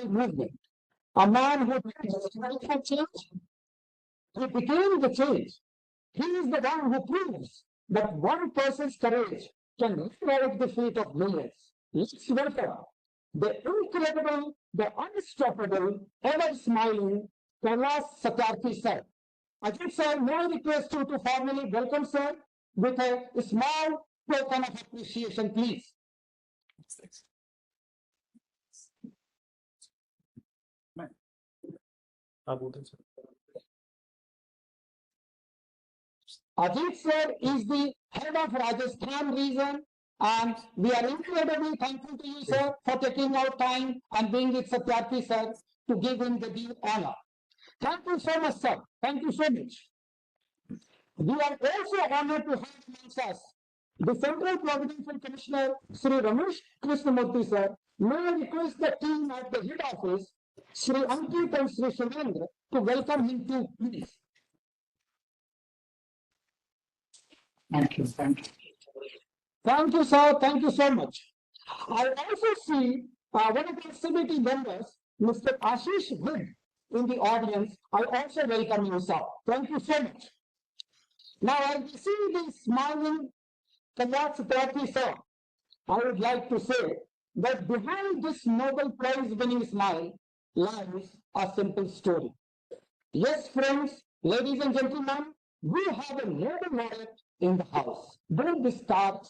movement. A man who for change, he became the change. He is the one who proves that one person's courage can rewrite the fate of millions. Let's welcome the incredible, the unstoppable, ever smiling Kailash Satyarthi sir. Ajit sir, may I request you to formally welcome sir with a small token of appreciation, please. Ajit sir is the head of Rajasthan region, and we are incredibly thankful to you, sir, for taking out time and being with Satyarthi sir to give him the due honor. Thank you so much, sir. Thank you so much. We are also honored to have amongst us the Central Providential Commissioner, Shri Ramesh Krishnamurthy, sir. May I request the team at the head office, Shri Ankit and Shri Shavendra, to welcome him too, please. Thank you. Thank you. Thank you, sir. Thank you so much. I also see one of the committee members, Mr. Ashish Vig, in the audience. I also welcome you, sir. Thank you so much. Now, as we see the smiling Kailash Satyarthi, sir, I would like to say that behind this Nobel Prize winning smile lies a simple story. Yes, friends, ladies and gentlemen, we have a Nobel laureate in the house. Don't be stuck.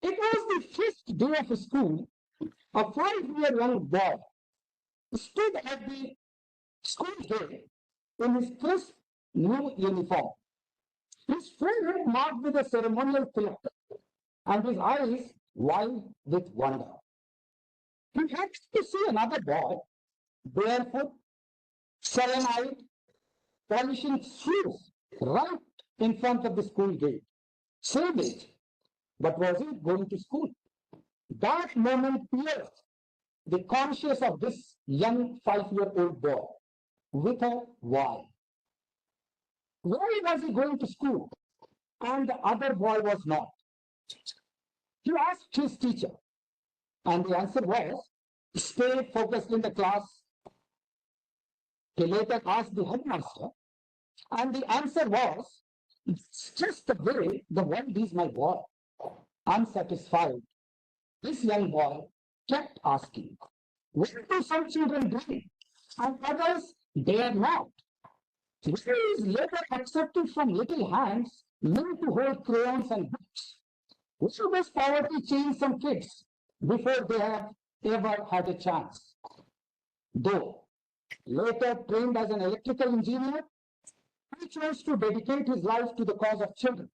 It was the first day of school. A 5-year young boy stood at the school gate in his crisp new uniform. His forehead marked with a ceremonial fillet, and his eyes wide with wonder. He happened to see another boy, barefoot, serenade, polishing shoes right in front of the school gate. Same age, but was he going to school? That moment pierced the conscience of this young 5-year-old boy with a why. Why was he going to school and the other boy was not? He asked his teacher, and the answer was, stay focused in the class. He later asked the headmaster, and the answer was, it's just the way the world is, my boy. Unsatisfied, this young boy kept asking, what do some children dream and others dare not? This is later accepted from little hands meant to hold crayons and books. Which of this poverty change some kids before they have ever had a chance? Though later trained as an electrical engineer, he chose to dedicate his life to the cause of children.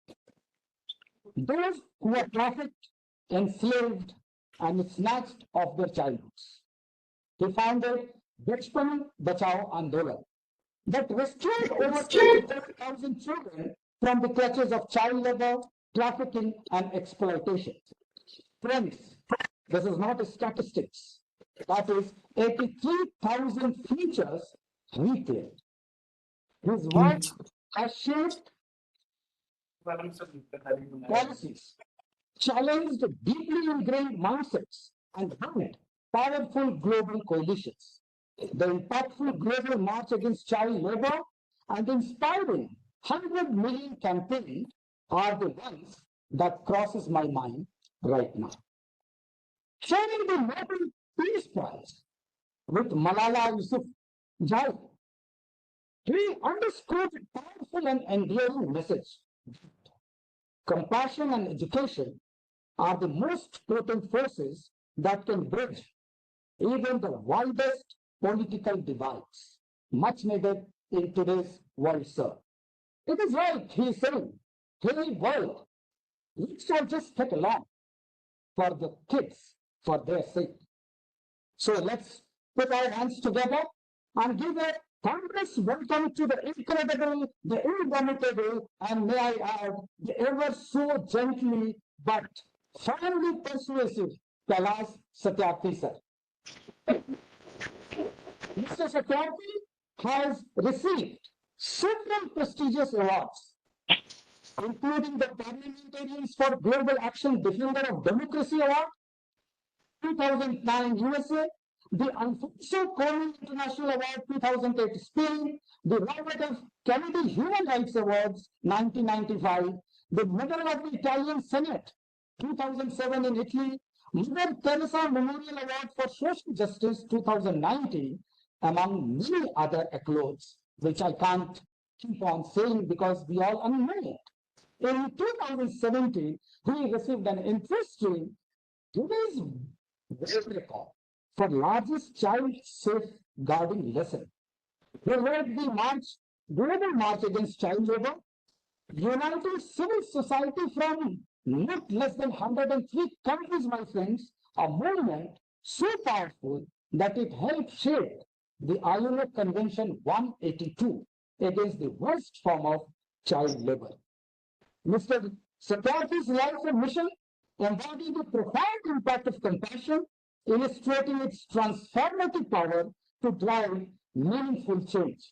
Those who were trafficked, enslaved, and snatched of their childhoods. He founded Bachpan, Bachao, Andolan that rescued over 30,000 children from the clutches of child labor, trafficking, and exploitation. Friends, this is not a statistics. That is 83,000 futures retailed. His work has shaped policies, challenged deeply ingrained mindsets, and built powerful global coalitions. The impactful global march against child labor and the inspiring 100 million campaign are the ones that crosses my mind right now. Sharing the Nobel Peace Prize with Malala Yousafzai, he underscored a powerful and enduring message. Compassion and education are the most potent forces that can bridge even the widest political divides, much needed in today's world, sir. It is right, he is saying, hey world, let's all just get along for the kids, for their sake. So let's put our hands together and give a thunderous welcome to the incredible, the indomitable, and may I add, the ever so gently but firmly persuasive Kailash Satyarthi, sir. Mr. Satyarthi has received several prestigious awards, including the Parliamentarians for Global Action Defender of Democracy Award, 2009 USA, the Alfonso Cornell International Award 2008 Spain, the Robert F. Kennedy Human Rights Awards 1995, the Medal of the Italian Senate 2007 in Italy, Mother Teresa Memorial Award for Social Justice 2019, among many other accolades, which I can't keep on saying because we all know it. In 2017, he received an interesting Today's world record for largest child safeguarding lesson. He led the global march against child labor, uniting civil society from not less than 103 countries, my friends, a movement so powerful that it helped shape the ILO Convention 182 against the worst form of child labor. Mr. Satyarthi's life and mission embody the profound impact of compassion, illustrating its transformative power to drive meaningful change.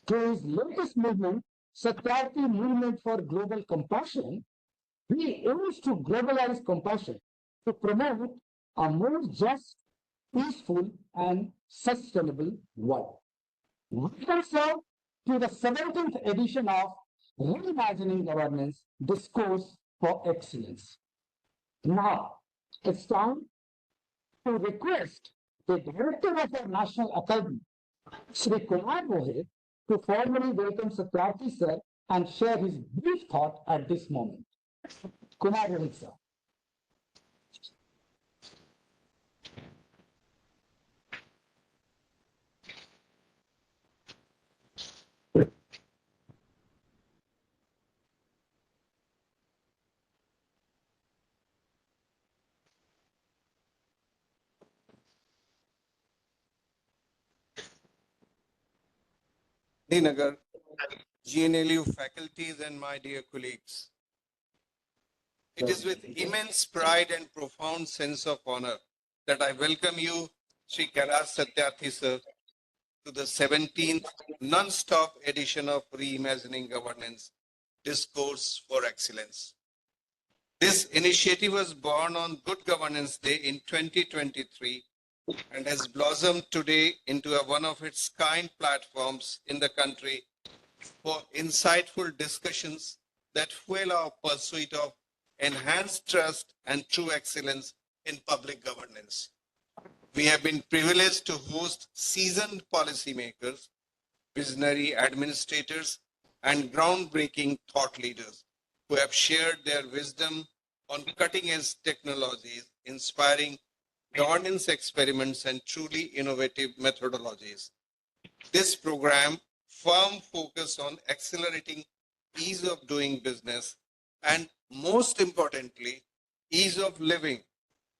Through his latest movement, Satyarthi Movement for Global Compassion, he aims to globalize compassion to promote a more just, peaceful, and sustainable world. Welcome, sir, to the 17th edition of Reimagining Governance Discourse for Excellence. Now, it's time to request the Director of our National Academy, Shri Rohit, to formally welcome Satyarthi sir and share his brief thought at this moment. Rohit sir. Nagar, GNLU faculties and my dear colleagues. It is with immense pride and profound sense of honor that I welcome you, Shri Kailash Satyarthi sir, to the 17th non-stop edition of Reimagining Governance Discourse for Excellence. This initiative was born on Good Governance Day in 2023 and has blossomed today into one of its kind platforms in the country for insightful discussions that fuel our pursuit of enhanced trust and true excellence in public governance. We have been privileged to host seasoned policymakers, visionary administrators, and groundbreaking thought leaders who have shared their wisdom on cutting-edge technologies, inspiring governance experiments, and truly innovative methodologies. This program, firm focus on accelerating ease of doing business and, most importantly, ease of living,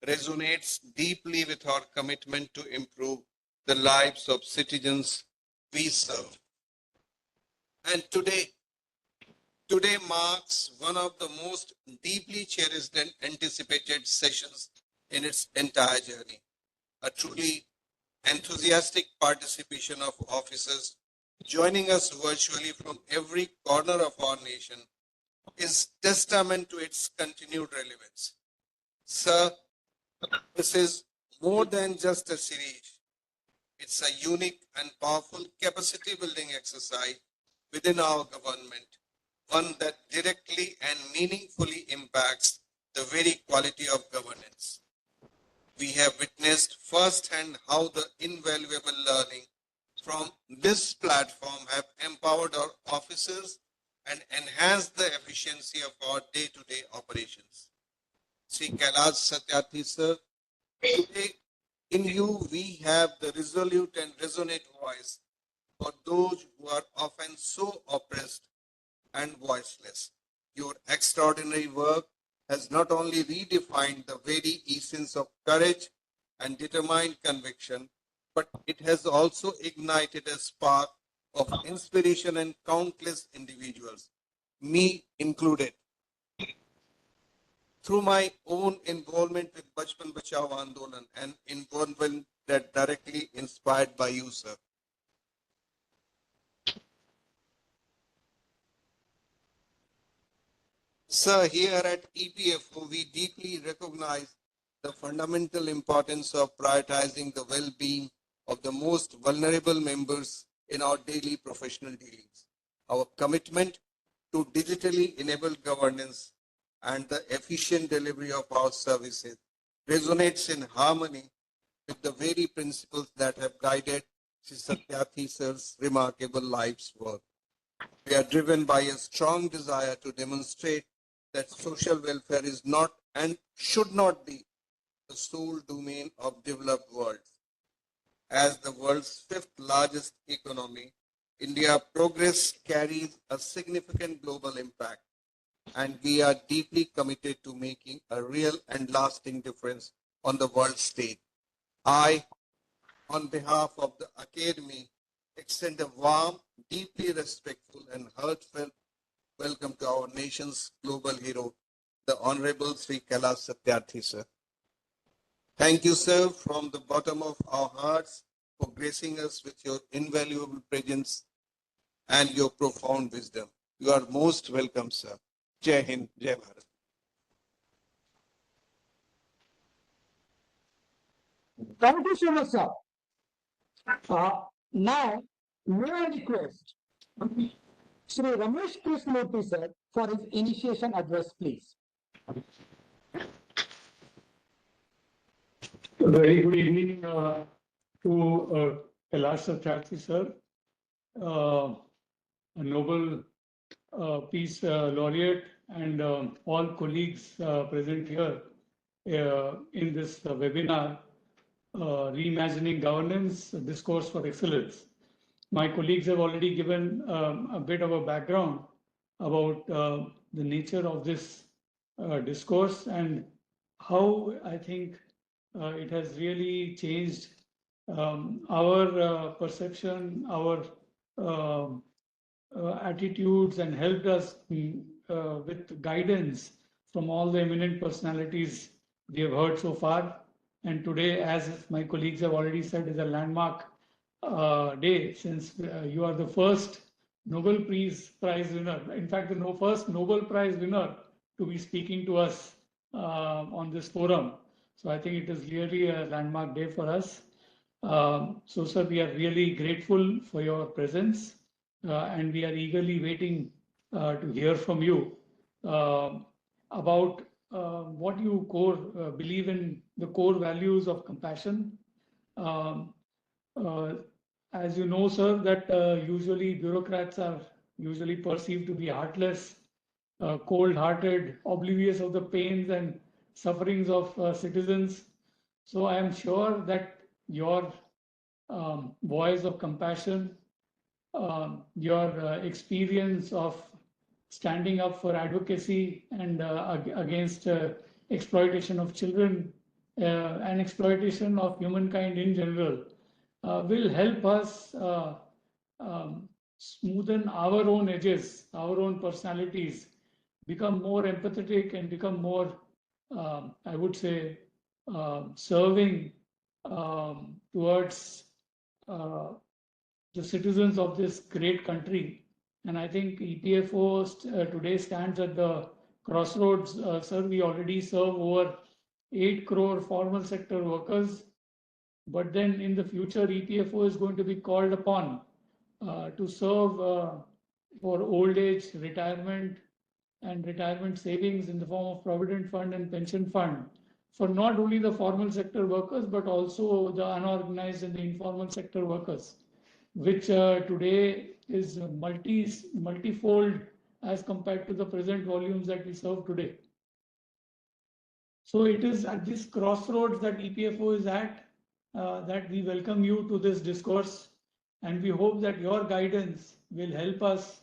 resonates deeply with our commitment to improve the lives of citizens we serve. And today marks one of the most deeply cherished and anticipated sessions in its entire journey. A truly enthusiastic participation of officers joining us virtually from every corner of our nation is testament to its continued relevance. Sir, this is more than just a series. It's a unique and powerful capacity building exercise within our government, one that directly and meaningfully impacts the very quality of governance. We have witnessed firsthand how the invaluable learning from this platform have empowered our officers and enhanced the efficiency of our day-to-day operations. Shri Kailash Satyarthi sir, today in you we have the resolute and resonant voice for those who are often so oppressed and voiceless. Your extraordinary work has not only redefined the very essence of courage and determined conviction, but it has also ignited a spark of inspiration in countless individuals, me included. Through my own involvement with Bachpan, Bachao, Andolan, and involvement that directly inspired by you, sir. Sir, here at EPFO, we deeply recognize the fundamental importance of prioritizing the well-being of the most vulnerable members in our daily professional dealings. Our commitment to digitally enabled governance and the efficient delivery of our services resonates in harmony with the very principles that have guided Shri Satyarthi sir's remarkable life's work. We are driven by a strong desire to demonstrate that social welfare is not and should not be the sole domain of developed world. As the world's fifth largest economy, India's progress carries a significant global impact, and we are deeply committed to making a real and lasting difference on the world stage. I, on behalf of the Academy, extend a warm, deeply respectful and heartfelt welcome to our nation's global hero, the Honorable Shri Kailash Satyarthi, sir. Thank you, sir, from the bottom of our hearts for gracing us with your invaluable presence and your profound wisdom. You are most welcome, sir. Jai Hind, Jai Bharat. Thank you so much, sir. Now, may I request Shri Ramesh Krishnamurthy sir for his initiation address, please. A very good evening to Kailash Satyarthi sir, a Nobel Peace Laureate, and all colleagues present here in this webinar, Reimagining Governance, Discourse for Excellence. My colleagues have already given a bit of a background about the nature of this discourse and how I think it has really changed our perception, our attitudes, and helped us with guidance from all the eminent personalities we have heard so far. And today, as my colleagues have already said, is a landmark day, since you are the first Nobel Prize winner, in fact, the first Nobel Prize winner to be speaking to us on this forum. So I think it is really a landmark day for us. So, sir, we are really grateful for your presence, and we are eagerly waiting to hear from you about what you believe in, the core values of compassion. As you know, sir, that usually bureaucrats are usually perceived to be heartless, cold-hearted, oblivious of the pains and sufferings of citizens. So I am sure that your voice of compassion, your experience of standing up for advocacy and against exploitation of children and exploitation of humankind in general will help us smoothen our own edges, our own personalities, become more empathetic and become more, I would say, serving towards the citizens of this great country. And I think EPFO today stands at the crossroads. Sir, we already serve over 8 crore formal sector workers. But then in the future, EPFO is going to be called upon to serve for old age, retirement, and retirement savings in the form of provident fund and pension fund for not only the formal sector workers, but also the unorganized and the informal sector workers, which today is multifold as compared to the present volumes that we serve today. So it is at this crossroads that EPFO is at, that we welcome you to this discourse, and we hope that your guidance will help us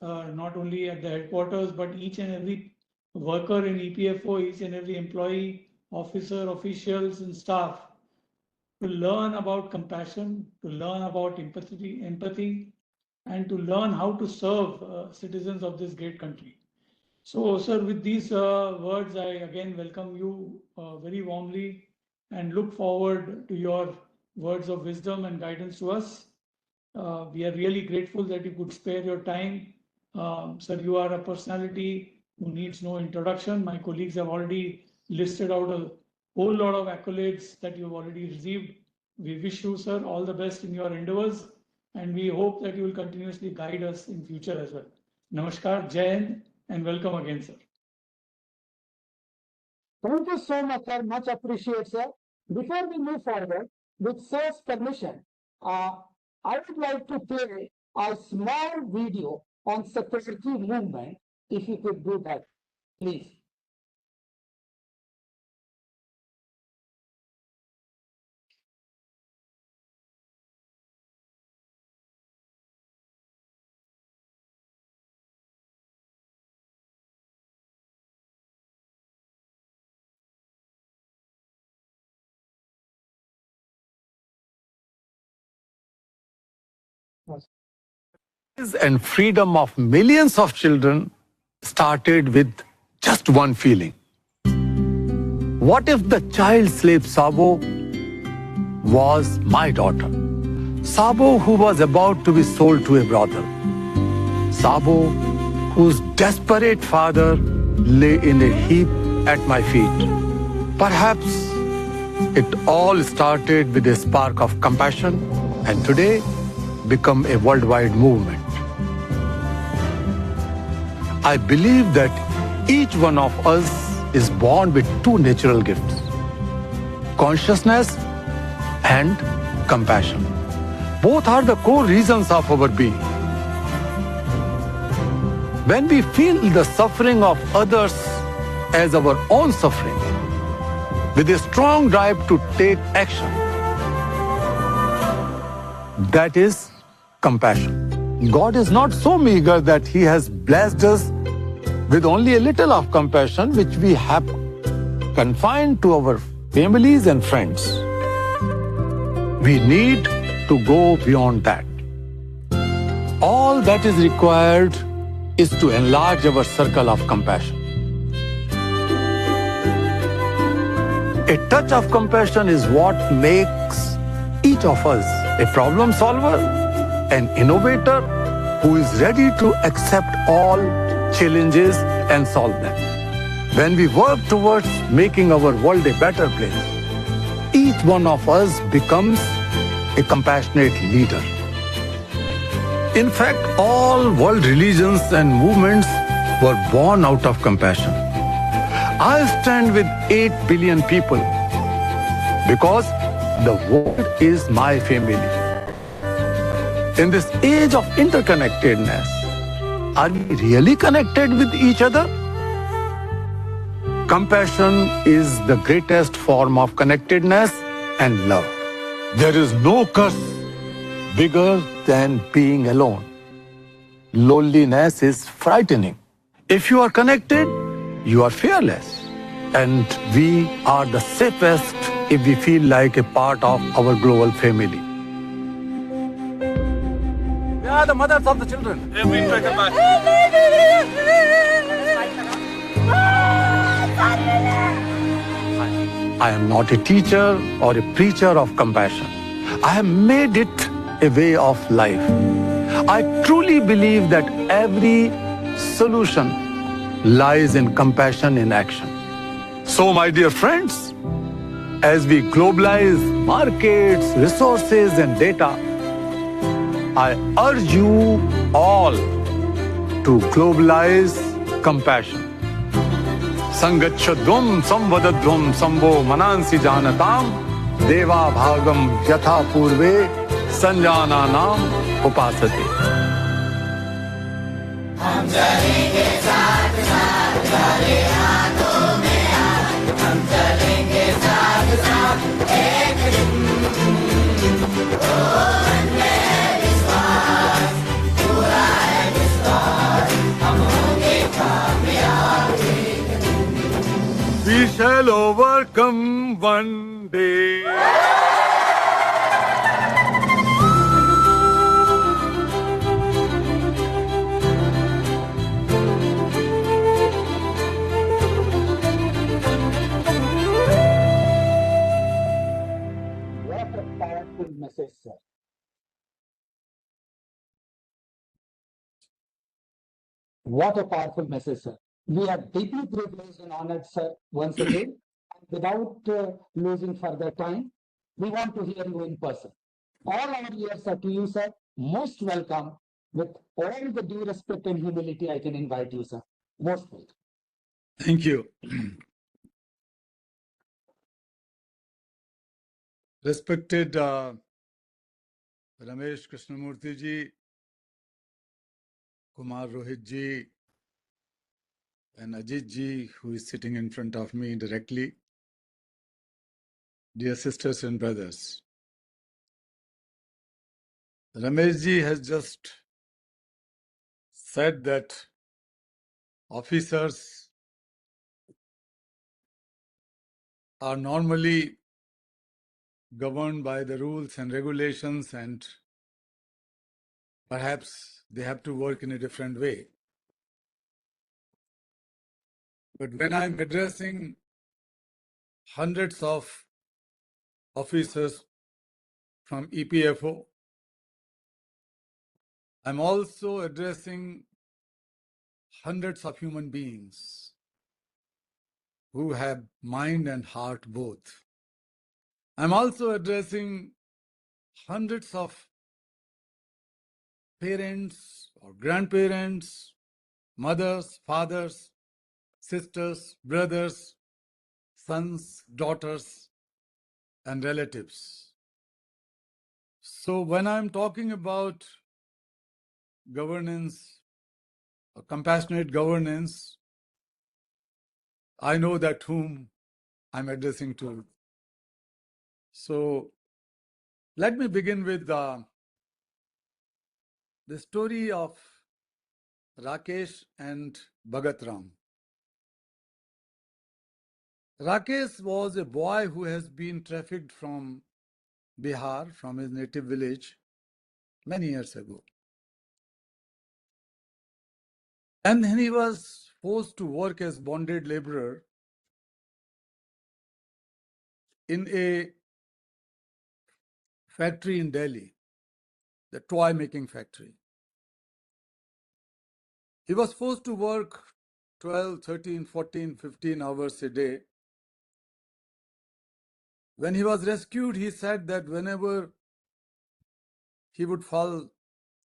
not only at the headquarters, but each and every worker in EPFO, each and every employee, officer, officials, and staff to learn about compassion, to learn about empathy, and to learn how to serve citizens of this great country. So, sir, with these words, I again welcome you very warmly and look forward to your words of wisdom and guidance to us. We are really grateful that you could spare your time. Sir, you are a personality who needs no introduction. My colleagues have already listed out a whole lot of accolades that you've already received. We wish you, sir, all the best in your endeavors, and we hope that you will continuously guide us in future as well. Namaskar, Jai Hind, and welcome again, sir. Thank you so much, sir. Much appreciated, sir. Before we move forward, with sir's permission, I would like to play a small video on Satyarthi movement. If you could do that, please. And freedom of millions of children started with just one feeling. What if the child slave Sabo was my daughter? Sabo, who was about to be sold to a brothel. Sabo, whose desperate father lay in a heap at my feet. Perhaps it all started with a spark of compassion and today become a worldwide movement. I believe that each one of us is born with two natural gifts: consciousness and compassion. Both are the core reasons of our being. When we feel the suffering of others as our own suffering, with a strong drive to take action, that is compassion. God is not so meager that He has blessed us with only a little of compassion which we have confined to our families and friends. We need to go beyond that. All that is required is to enlarge our circle of compassion. A touch of compassion is what makes each of us a problem solver, an innovator who is ready to accept all challenges and solve them. When we work towards making our world a better place, each one of us becomes a compassionate leader. In fact, all world religions and movements were born out of compassion. I stand with 8 billion people because the world is my family. In this age of interconnectedness, are we really connected with each other? Compassion is the greatest form of connectedness and love. There is no curse bigger than being alone. Loneliness is frightening. If you are connected, you are fearless. And we are the safest if we feel like a part of our global family. We are the mothers of the children. I am not a teacher or a preacher of compassion. I have made it a way of life. I truly believe that every solution lies in compassion in action. So, my dear friends, as we globalize markets, resources, and data, I urge you all to globalize compassion. Sangachadvam samvadadvam sambo manansi janatam deva bhagam yatha purve sanjananam upasate. हम चलेंगे साथ साथ चले हाथों में हाथ हम चलेंगे साथ साथ एक दिन ओ मन में है विश्वास पूरा है विश्वास हम होंगे कामयाब एक दिन We shall overcome one day. Message, sir. What a powerful message, sir. We are deeply privileged and honored, sir, once again. And without losing further time, we want to hear you in person. All our ears are to you, sir. Most welcome. With all the due respect and humility, I can invite you, sir. Most welcome. Thank you. Respected Ramesh Krishnamurthy ji, Kumar Rohit ji, and Ajit ji, who is sitting in front of me directly, dear sisters and brothers. Ramesh ji has just said that officers are normally governed by the rules and regulations, and perhaps they have to work in a different way. But when I'm addressing hundreds of officers from EPFO, I'm also addressing hundreds of human beings who have mind and heart both. I'm also addressing hundreds of parents or grandparents, mothers, fathers, sisters, brothers, sons, daughters, and relatives. So when I'm talking about governance, or compassionate governance, I know that whom I'm addressing to. So let me begin with the story of Rakesh and Bhagat Ram. Rakesh was a boy who has been trafficked from Bihar, from his native village, many years ago. And then he was forced to work as bonded laborer in a factory in Delhi, the toy making factory. He was forced to work 12, 13, 14, 15 hours a day. When he was rescued, he said that whenever he would fall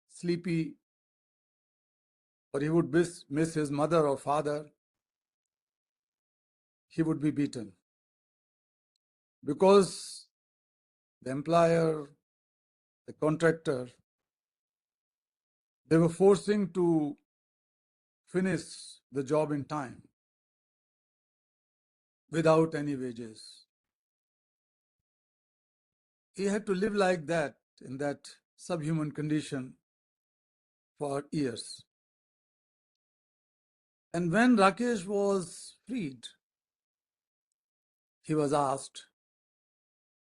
sleepy or he would miss his mother or father, he would be beaten. Because the employer, the contractor, they were forcing to finish the job in time without any wages. He had to live like that, in that subhuman condition for years. And when Rakesh was freed, he was asked,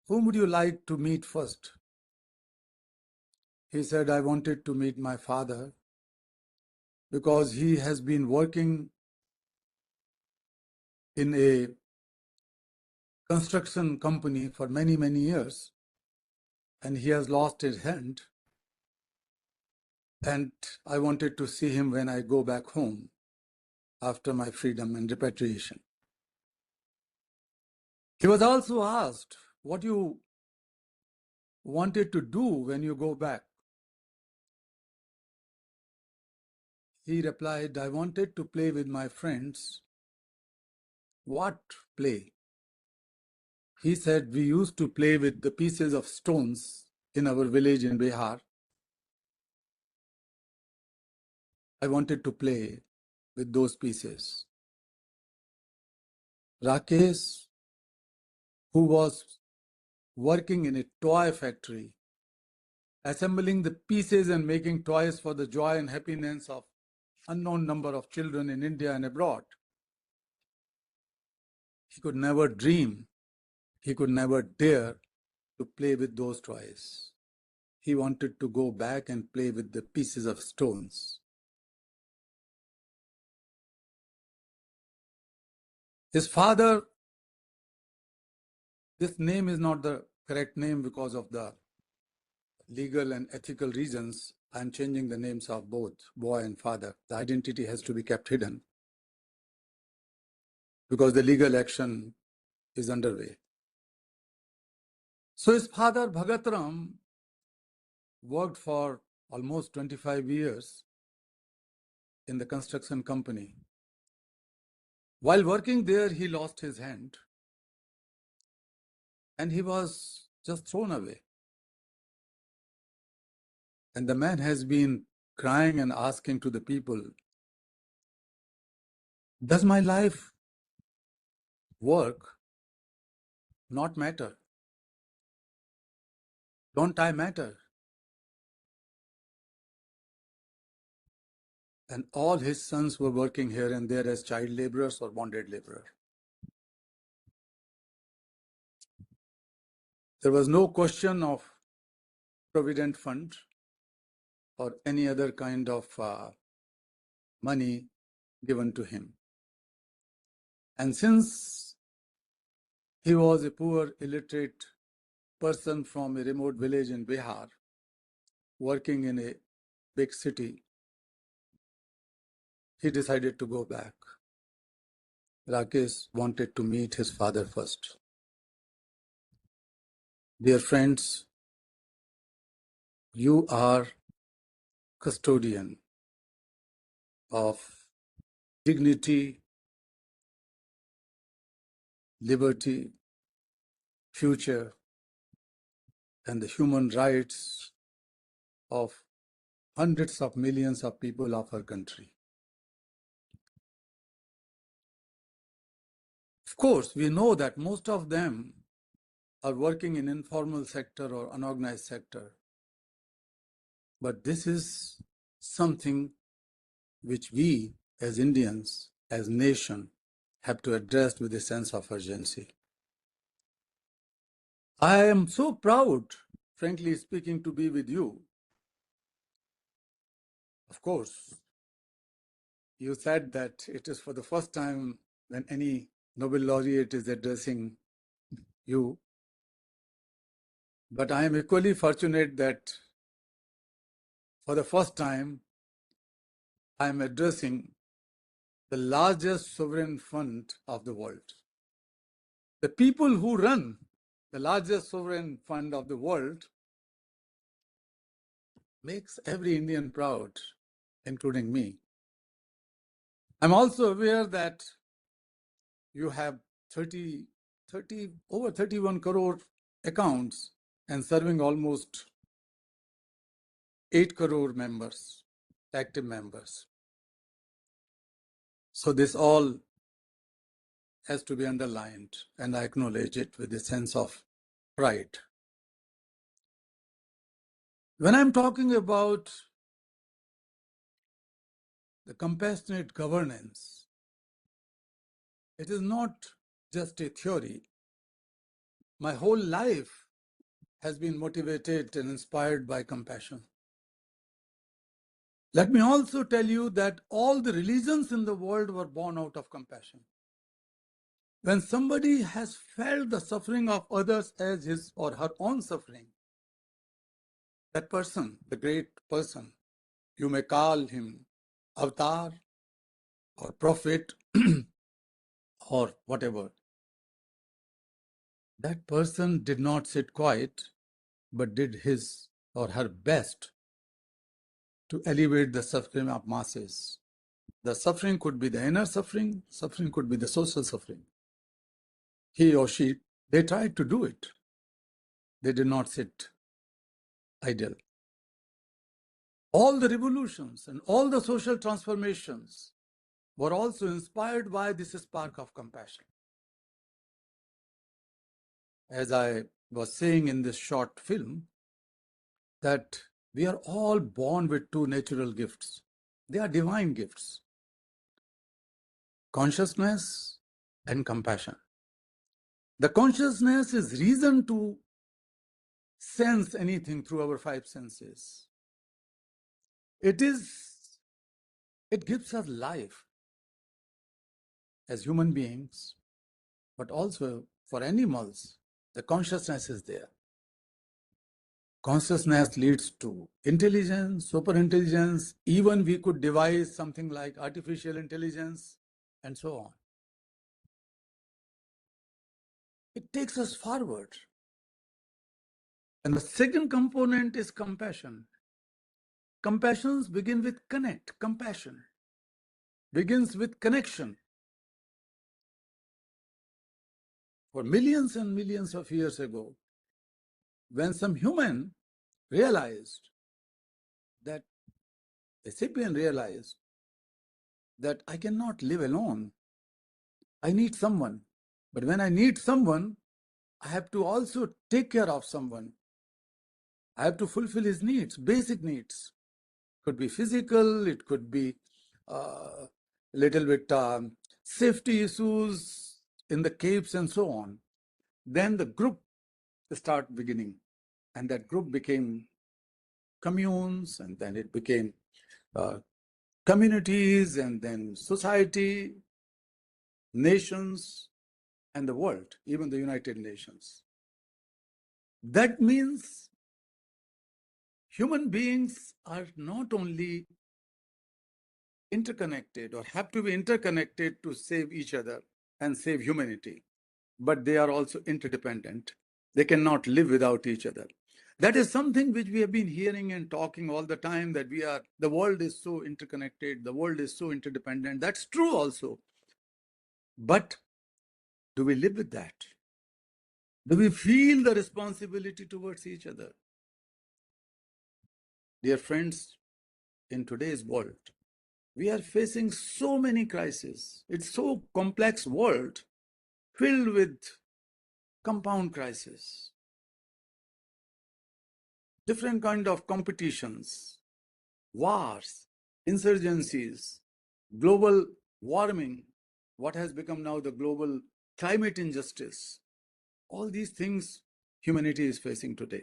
"Whom would you like to meet first?" He said, "I wanted to meet my father because he has been working in a construction company for many, many years, and he has lost his hand. And I wanted to see him when I go back home after my freedom and repatriation." He was also asked, "What you wanted to do when you go back?" He replied, "I wanted to play with my friends." "What play?" He said, "We used to play with the pieces of stones in our village in Bihar. I wanted to play with those pieces." Rakesh, who was working in a toy factory, assembling the pieces and making toys for the joy and happiness of unknown number of children in India and abroad, he could never dream, he could never dare to play with those toys. He wanted to go back and play with the pieces of stones. His father, this name is not the correct name because of the legal and ethical reasons. I'm changing the names of both boy and father. The identity has to be kept hidden. because the legal action is underway. So his father, Bhagatram, worked for almost 25 years in the construction company. While working there, he lost his hand and he was just thrown away. And the man has been crying and asking to the people, does my life work not matter? Don't I matter? And all his sons were working here and there as child laborers or bonded laborers. There was no question of provident fund or any other kind of money given to him. And since he was a poor, illiterate person from a remote village in Bihar, working in a big city, he decided to go back. Rakesh wanted to meet his father first. Dear friends, you are custodian of dignity, liberty, future, and the human rights of hundreds of millions of people of our country. Of course, we know that most of them are working in informal sector or unorganized sector. But this is something which we as Indians, as nation, have to address with a sense of urgency. I am so proud, frankly speaking, to be with you. Of course, you said that it is for the first time when any Nobel laureate is addressing you. But I am equally fortunate that for the first time, I am addressing the largest sovereign fund of the world. The people who run the largest sovereign fund of the world makes every Indian proud, including me. I'm also aware that you have over 31 crore accounts and serving almost 8 crore members, active members. So this all has to be underlined, and I acknowledge it with a sense of pride. When I'm talking about the compassionate governance, it is not just a theory. My whole life has been motivated and inspired by compassion. Let me also tell you that all the religions in the world were born out of compassion. When somebody has felt the suffering of others as his or her own suffering, that person, the great person, you may call him avatar or prophet or whatever, that person did not sit quiet, but did his or her best to elevate the suffering of masses. The suffering could be the inner suffering, suffering could be the social suffering. He or she, they tried to do it. They did not sit idle. All the revolutions and all the social transformations were also inspired by this spark of compassion. As I was saying in this short film, that we are all born with two natural gifts. They are divine gifts: consciousness and compassion. The consciousness is reason to sense anything through our five senses. It gives us life as human beings, but also for animals, the consciousness is there. Consciousness leads to intelligence, superintelligence, even we could devise something like artificial intelligence, and so on. it takes us forward. And the second component is compassion. Compassions begin with connect. Compassion begins with connection. For millions and millions of years ago, when some human realized that, a sapien realized that I cannot live alone. I need someone. But when I need someone, I have to also take care of someone. I have to fulfill his needs, basic needs. Could be physical, it could be a little bit safety issues in the caves and so on. Then the group start beginning, and that group became communes, and then it became communities, and then society, nations, and the world, even the United Nations. That means human beings are not only interconnected or have to be interconnected to save each other and save humanity, but they are also interdependent. They cannot live without each other. That is something which we have been hearing and talking all the time, that the world is so interconnected, the world is so interdependent. That's true also. But do we live with that? Do we feel the responsibility towards each other? Dear friends, in today's world, we are facing so many crises. It's so complex world filled with compound crises, different kind of competitions, wars, insurgencies, global warming, what has become now the global climate injustice. All these things humanity is facing today.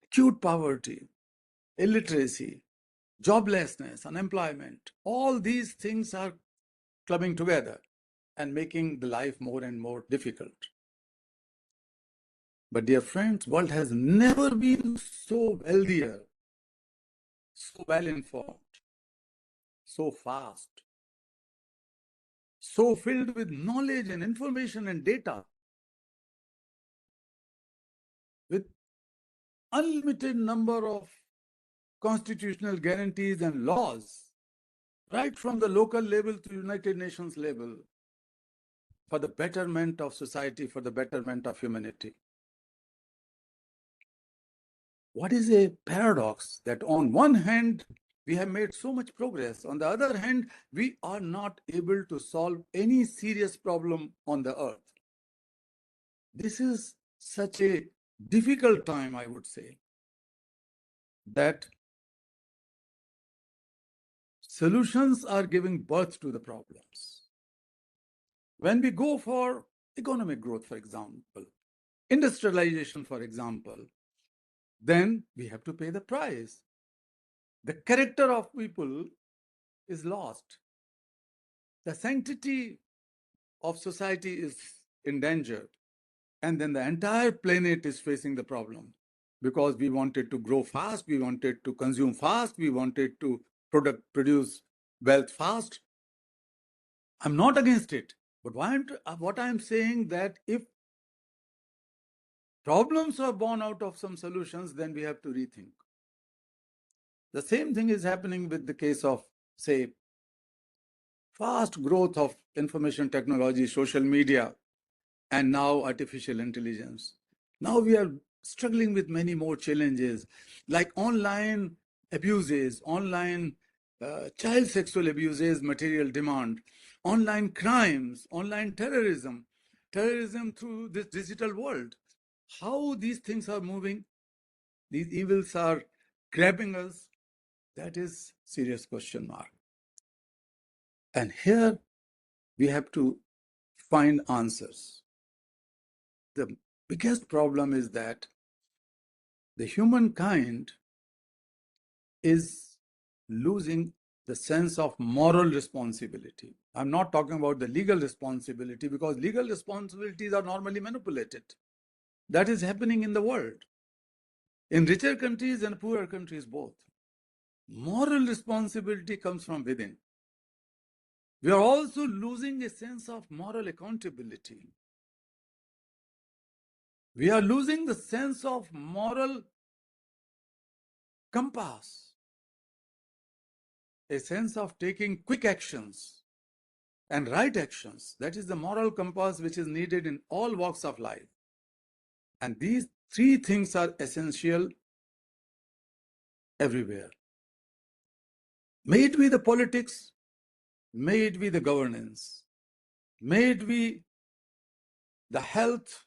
Acute poverty, illiteracy, joblessness, unemployment, all these things are clubbing together and making the life more and more difficult. But dear friends, world has never been so wealthier, so well informed, so fast, so filled with knowledge and information and data, with unlimited number of constitutional guarantees and laws, right from the local level to United Nations level, for the betterment of society, for the betterment of humanity. What is a paradox that on one hand, we have made so much progress. On the other hand, we are not able to solve any serious problem on the earth. This is such a difficult time, I would say, that solutions are giving birth to the problems. When we go for economic growth, for example, industrialization, for example, then we have to pay the price. The character of people is lost. The sanctity of society is endangered. And then the entire planet is facing the problem because we wanted to grow fast, we wanted to consume fast, we wanted to produce wealth fast. I'm not against it, but what I'm saying that if problems are born out of some solutions, then we have to rethink. The same thing is happening with the case of, say, fast growth of information technology, social media, and now artificial intelligence. Now we are struggling with many more challenges like online abuses, online child sexual abuses, material demand, online crimes, online terrorism through this digital world. How these things are moving, these evils are grabbing us, that is serious question mark. And here we have to find answers. The biggest problem is that the humankind is losing the sense of moral responsibility. I'm not talking about the legal responsibility because legal responsibilities are normally manipulated. That is happening in the world, in richer countries and poorer countries both. Moral responsibility comes from within. We are also losing a sense of moral accountability. We are losing the sense of moral compass, a sense of taking quick actions and right actions. That is the moral compass which is needed in all walks of life. And these three things are essential everywhere. May it be the politics, may it be the governance, may it be the health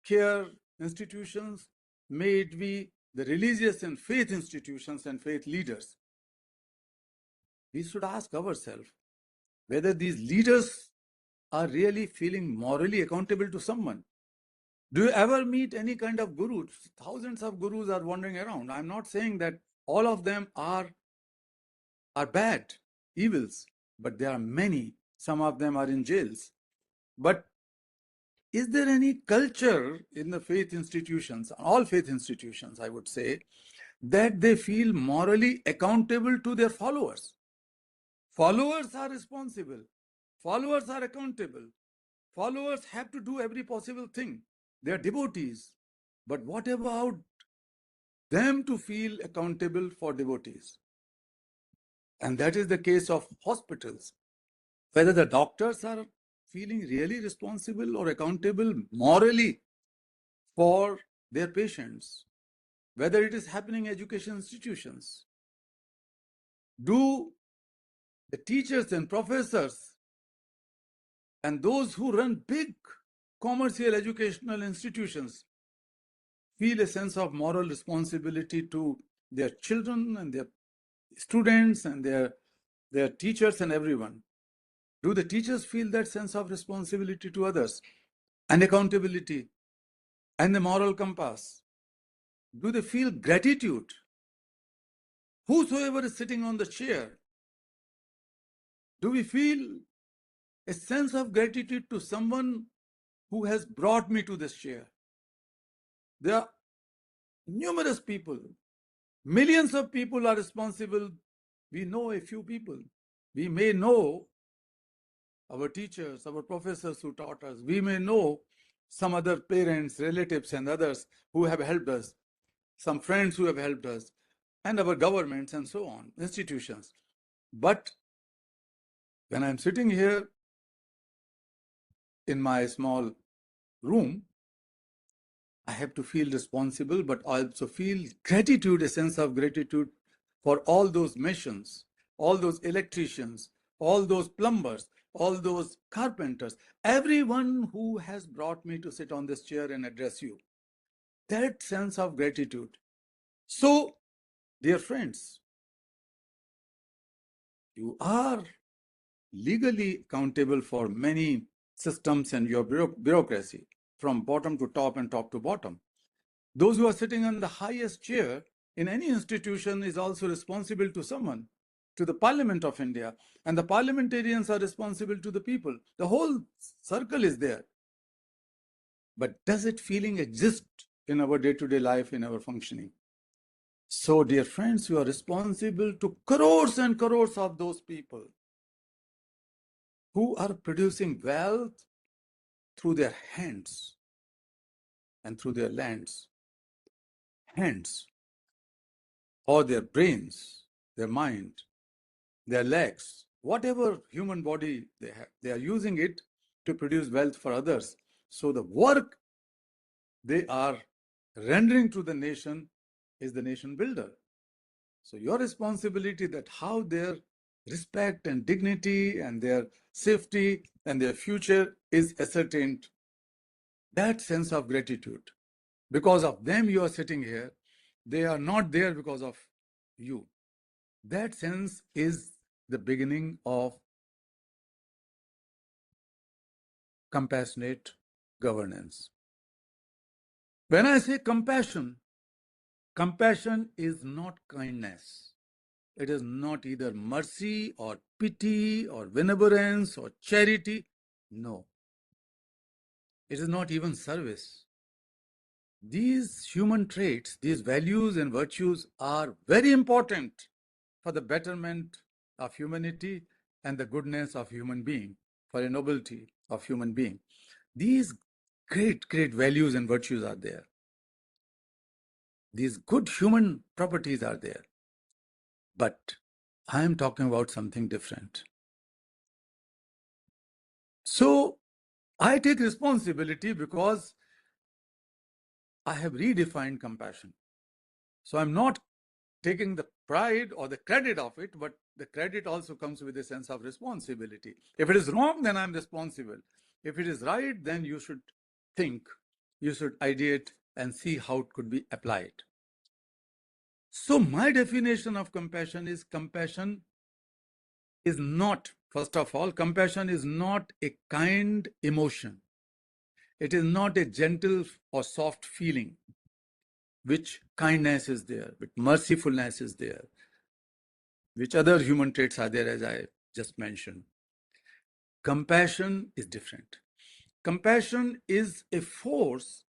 care institutions, may it be the religious and faith institutions and faith leaders. We should ask ourselves whether these leaders are really feeling morally accountable to someone. Do you ever meet any kind of guru? Thousands of gurus are wandering around. I'm not saying that all of them are bad, evils, but there are many. Some of them are in jails. But is there any culture in the faith institutions, all faith institutions, I would say, that they feel morally accountable to their followers? Followers are responsible. Followers are accountable. Followers have to do every possible thing. They are devotees. But what about them to feel accountable for devotees? And that is the case of hospitals. Whether the doctors are feeling really responsible or accountable morally for their patients, whether it is happening in education institutions. Do the teachers and professors and those who run big commercial educational institutions feel a sense of moral responsibility to their children and their students and their teachers and everyone? Do the teachers feel that sense of responsibility to others and accountability and the moral compass? Do they feel gratitude? Whosoever is sitting on the chair, do we feel a sense of gratitude to someone who has brought me to this chair? There are numerous people, millions of people are responsible. We know a few people. We may know our teachers, our professors who taught us. We may know some other parents, relatives, and others who have helped us, some friends who have helped us, and our governments and so on, institutions. But when I'm sitting here in my small room, I have to feel responsible, but I also feel gratitude, a sense of gratitude for all those missions, all those electricians, all those plumbers, all those carpenters, everyone who has brought me to sit on this chair and address you. That sense of gratitude. So, dear friends, you are legally accountable for many systems and your bureaucracy, from bottom to top and top to bottom. Those who are sitting on the highest chair in any institution is also responsible to someone, to the Parliament of India, and the parliamentarians are responsible to the people. The whole circle is there. But does it feeling exist in our day-to-day life, in our functioning? So, dear friends, you are responsible to crores and crores of those people who are producing wealth through their hands and through their lands. Hands, or their brains, their mind, their legs, whatever human body they have, they are using it to produce wealth for others. So the work they are rendering to the nation is the nation builder. So your responsibility that how their respect and dignity and their safety and their future is ascertained, that sense of gratitude. Because of them you are sitting here. They are not there because of you. That sense is the beginning of compassionate governance. When I say compassion, compassion is not kindness. It is not either mercy or pity or benevolence or charity. No. It is not even service. These human traits, these values and virtues are very important for the betterment of humanity and the goodness of human being, for a nobility of human being. These great, great values and virtues are there. These good human properties are there. But I am talking about something different. So I take responsibility because I have redefined compassion. So I'm not taking the pride or the credit of it, but the credit also comes with a sense of responsibility. If it is wrong, then I'm responsible. If it is right, then you should think, you should ideate and see how it could be applied. So my definition of compassion is not, first of all, compassion is not a kind emotion. It is not a gentle or soft feeling, which kindness is there, which mercifulness is there, which other human traits are there, as I just mentioned. Compassion is different. Compassion is a force.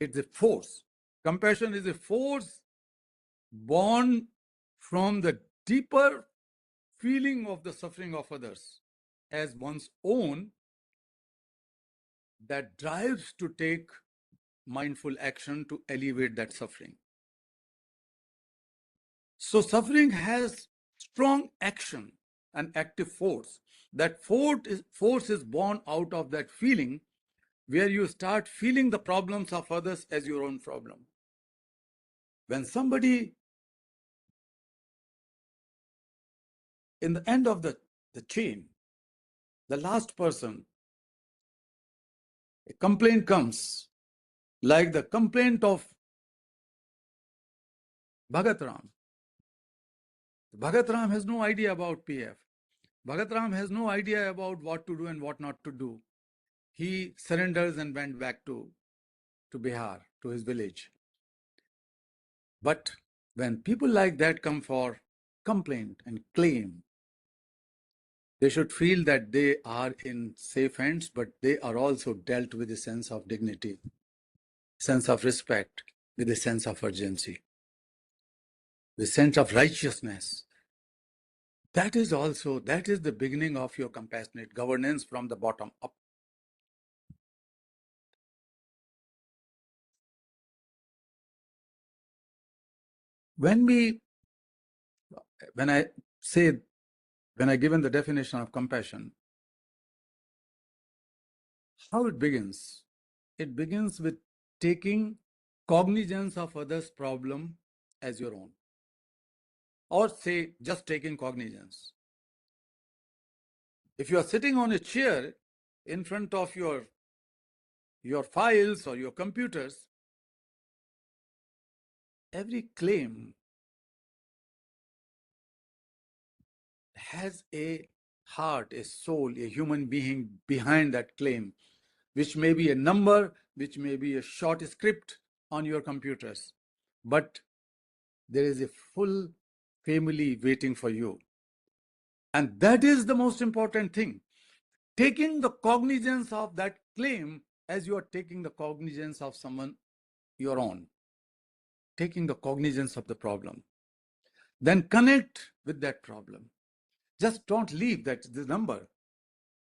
It's a force. Compassion is a force born from the deeper feeling of the suffering of others as one's own, that drives to take mindful action to alleviate that suffering. So suffering has strong action and active force. That force is born out of that feeling, where you start feeling the problems of others as your own problem. When somebody, in the end of the chain, the last person, a complaint comes, like the complaint of Bhagat Ram. Bhagat Ram has no idea about PF. Bhagat Ram has no idea about what to do and what not to do. He surrenders and went back to Bihar, to his village. But when people like that come for complaint and claim, they should feel that they are in safe hands, but they are also dealt with a sense of dignity, sense of respect, with a sense of urgency, with a sense of righteousness. That is the beginning of your compassionate governance from the bottom up. When I given the definition of compassion, how it begins? It begins with taking cognizance of others' problem as your own, or say just taking cognizance. If you are sitting on a chair in front of your files or your computers, every claim has a heart, a soul, a human being behind that claim, which may be a number, which may be a short script on your computers, but there is a full family waiting for you. And that is the most important thing. Taking the cognizance of that claim as you are taking the cognizance of someone your own. Taking the cognizance of the problem. Then connect with that problem. Just don't leave that the number.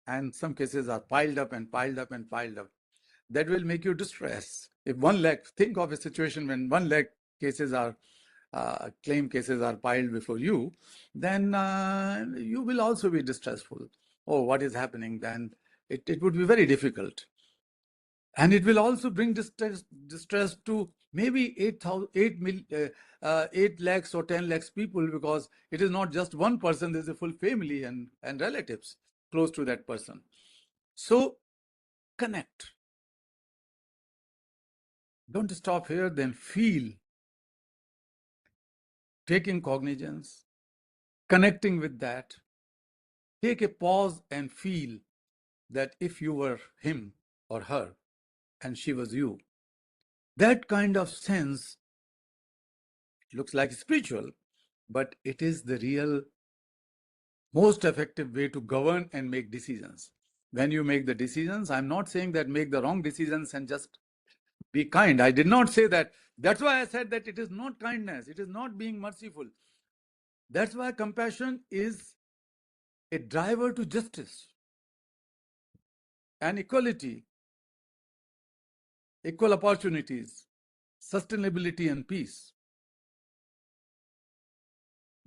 And some cases are piled up and piled up and piled up. That will make you distressed. If 1 lakh, think of a situation when 1 lakh cases are claim cases are piled before you, then you will also be distressful. Oh, what is happening? Then it would be very difficult. And it will also bring distress to maybe 8 lakhs or 10 lakhs people, because it is not just one person, there's a full family and relatives close to that person. So connect. Don't stop here, then feel. Taking cognizance, connecting with that. Take a pause and feel that if you were him or her and she was you, that kind of sense looks like spiritual, but it is the real most effective way to govern and make decisions. When you make the decisions, I'm not saying that make the wrong decisions and just be kind. I did not say that. That's why I said that it is not kindness. It is not being merciful. That's why compassion is a driver to justice and equality equal opportunities, sustainability and peace.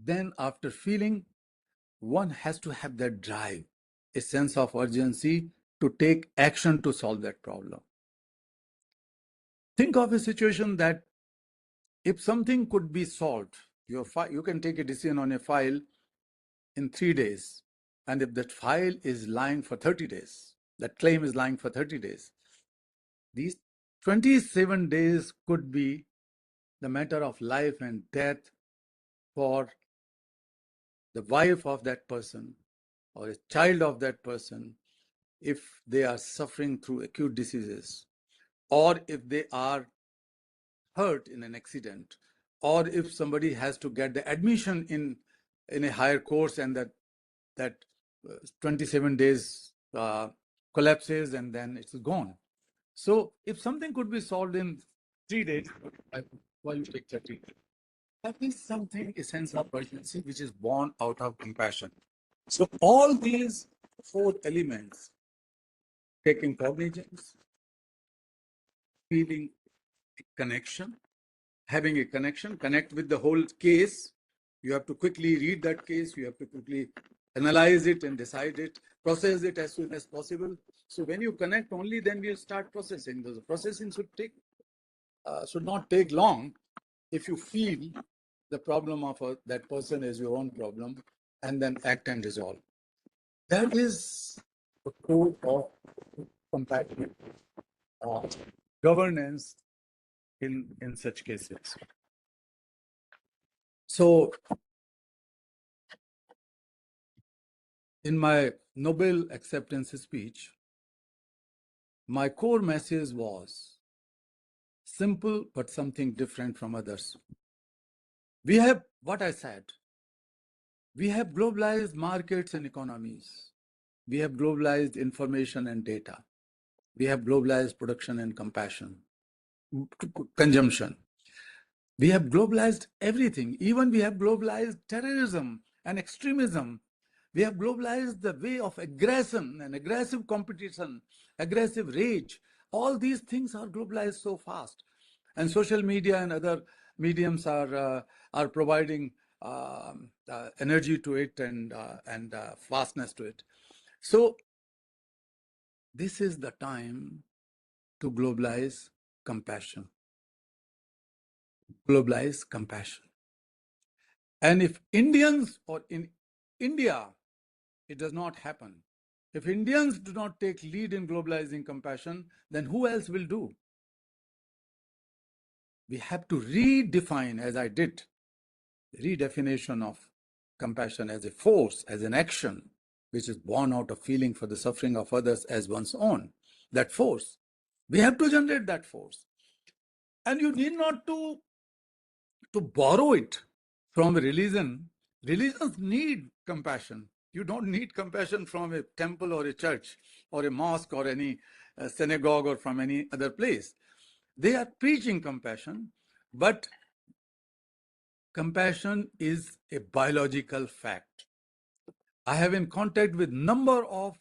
Then after feeling, one has to have that drive, a sense of urgency to take action to solve that problem. Think of a situation that if something could be solved, you can take a decision on a file in 3 days. And if that file is lying for 30 days, that claim is lying for 30 days, these 27 days could be the matter of life and death for the wife of that person or a child of that person if they are suffering through acute diseases, or if they are hurt in an accident, or if somebody has to get the admission in a higher course and that 27 days collapses and then it's gone. So if something could be solved in 3 days, why you take 30? That is something, a sense of urgency, which is born out of compassion. So all these 4 elements, taking cognizance, feeling a connection, having a connection, connect with the whole case. You have to quickly read that case. You have to quickly analyze it and decide it, process it as soon as possible. So when you connect, only then you start processing. The processing should not take long if you feel the problem of that person as your own problem and then act and resolve. That is the core of compassion, governance in such cases. So in my Nobel acceptance speech, my core message was simple but something different from others. We have, what I said, we have globalized markets and economies. We have globalized information and data. We have globalized production and consumption. We have globalized everything. Even we have globalized terrorism and extremism. We have globalized the way of aggression and aggressive competition, aggressive rage. All these things are globalized so fast. And social media and other mediums are providing energy to it and fastness to it. So this is the time to globalize compassion. Globalize compassion. And if Indians, or in India, it does not happen. If Indians do not take lead in globalizing compassion, then who else will do? We have to redefine, as I did, redefinition of compassion as a force, as an action, which is born out of feeling for the suffering of others as one's own. That force. We have to generate that force. And you need not to borrow it from a religion. Religions need compassion. You don't need compassion from a temple or a church or a mosque or any synagogue or from any other place. They are preaching compassion, but compassion is a biological fact. I have in contact with number of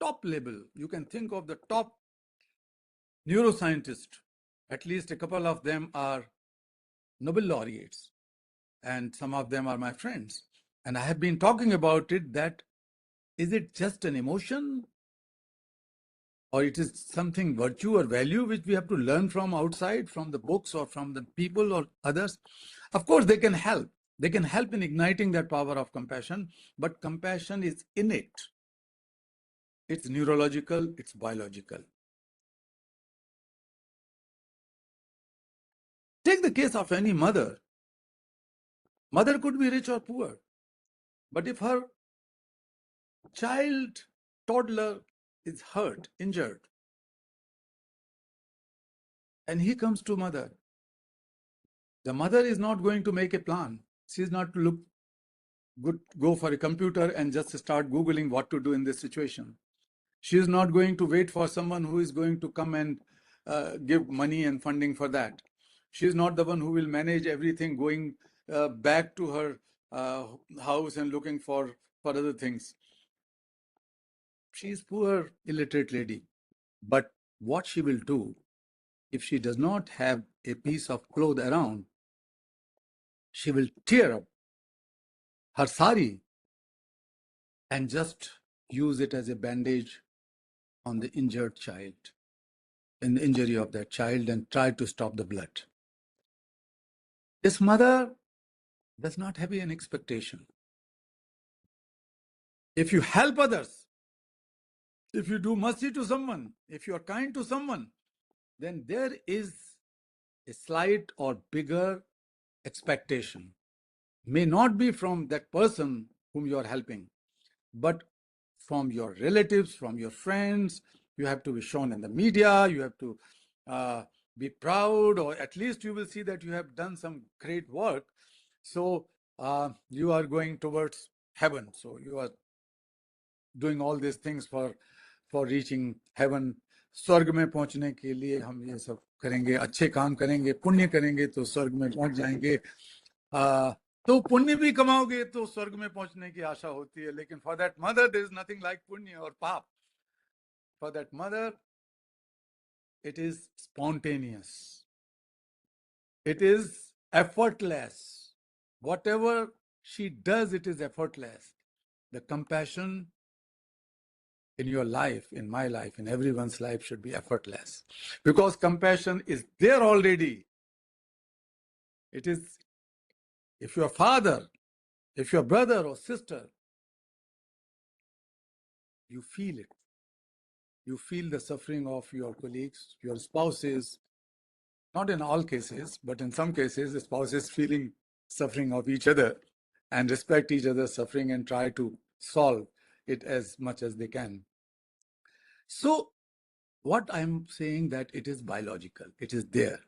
top level, you can think of the top neuroscientists, at least a couple of them are Nobel laureates, and some of them are my friends. And I have been talking about it, that is it just an emotion, or it is something virtue or value which we have to learn from outside, from the books or from the people or others? Of course, they can help. They can help in igniting that power of compassion, but compassion is innate. It's neurological, it's biological. Take the case of any mother. Mother could be rich or poor, but if her child, toddler, is hurt, injured, and he comes to mother, the mother is not going to make a plan. She is not to go for a computer and just start Googling what to do in this situation. She is not going to wait for someone who is going to come and give money and funding for that. She is not the one who will manage everything, going back to her house and looking for other things. She is poor, illiterate lady. But what she will do, if she does not have a piece of cloth around, she will tear up her sari and just use it as a bandage on the injured child, in the injury of that child, and try to stop the blood. This mother does not have an expectation. If you help others, if you do mercy to someone, if you are kind to someone, then there is a slight or bigger expectation. May not be from that person whom you are helping, but from your relatives, from your friends. You have to be shown in the media, you have to be proud, or at least you will see that you have done some great work. So you are going towards heaven. So you are doing all these things for reaching heaven. स्वर्ग में पहुंचने के लिए हम ये सब करेंगे, अच्छे काम करेंगे, पुण्य करेंगे तो स्वर्ग में पहुंच जाएंगे. तो पुण्य भी कमाओगे तो स्वर्ग में पहुंचने की आशा होती है. लेकिन for that mother there is nothing like punya और paap. For that mother it is spontaneous, it is effortless. Whatever she does, it is effortless. The compassion in your life, in my life, in everyone's life should be effortless, because compassion is there already. It is, if your father, if your brother or sister, you feel it. You feel the suffering of your colleagues, your spouses. Not in all cases, but in some cases, the spouses feeling suffering of each other and respect each other's suffering and try to solve it as much as they can. So what I'm saying, that it is biological, it is there.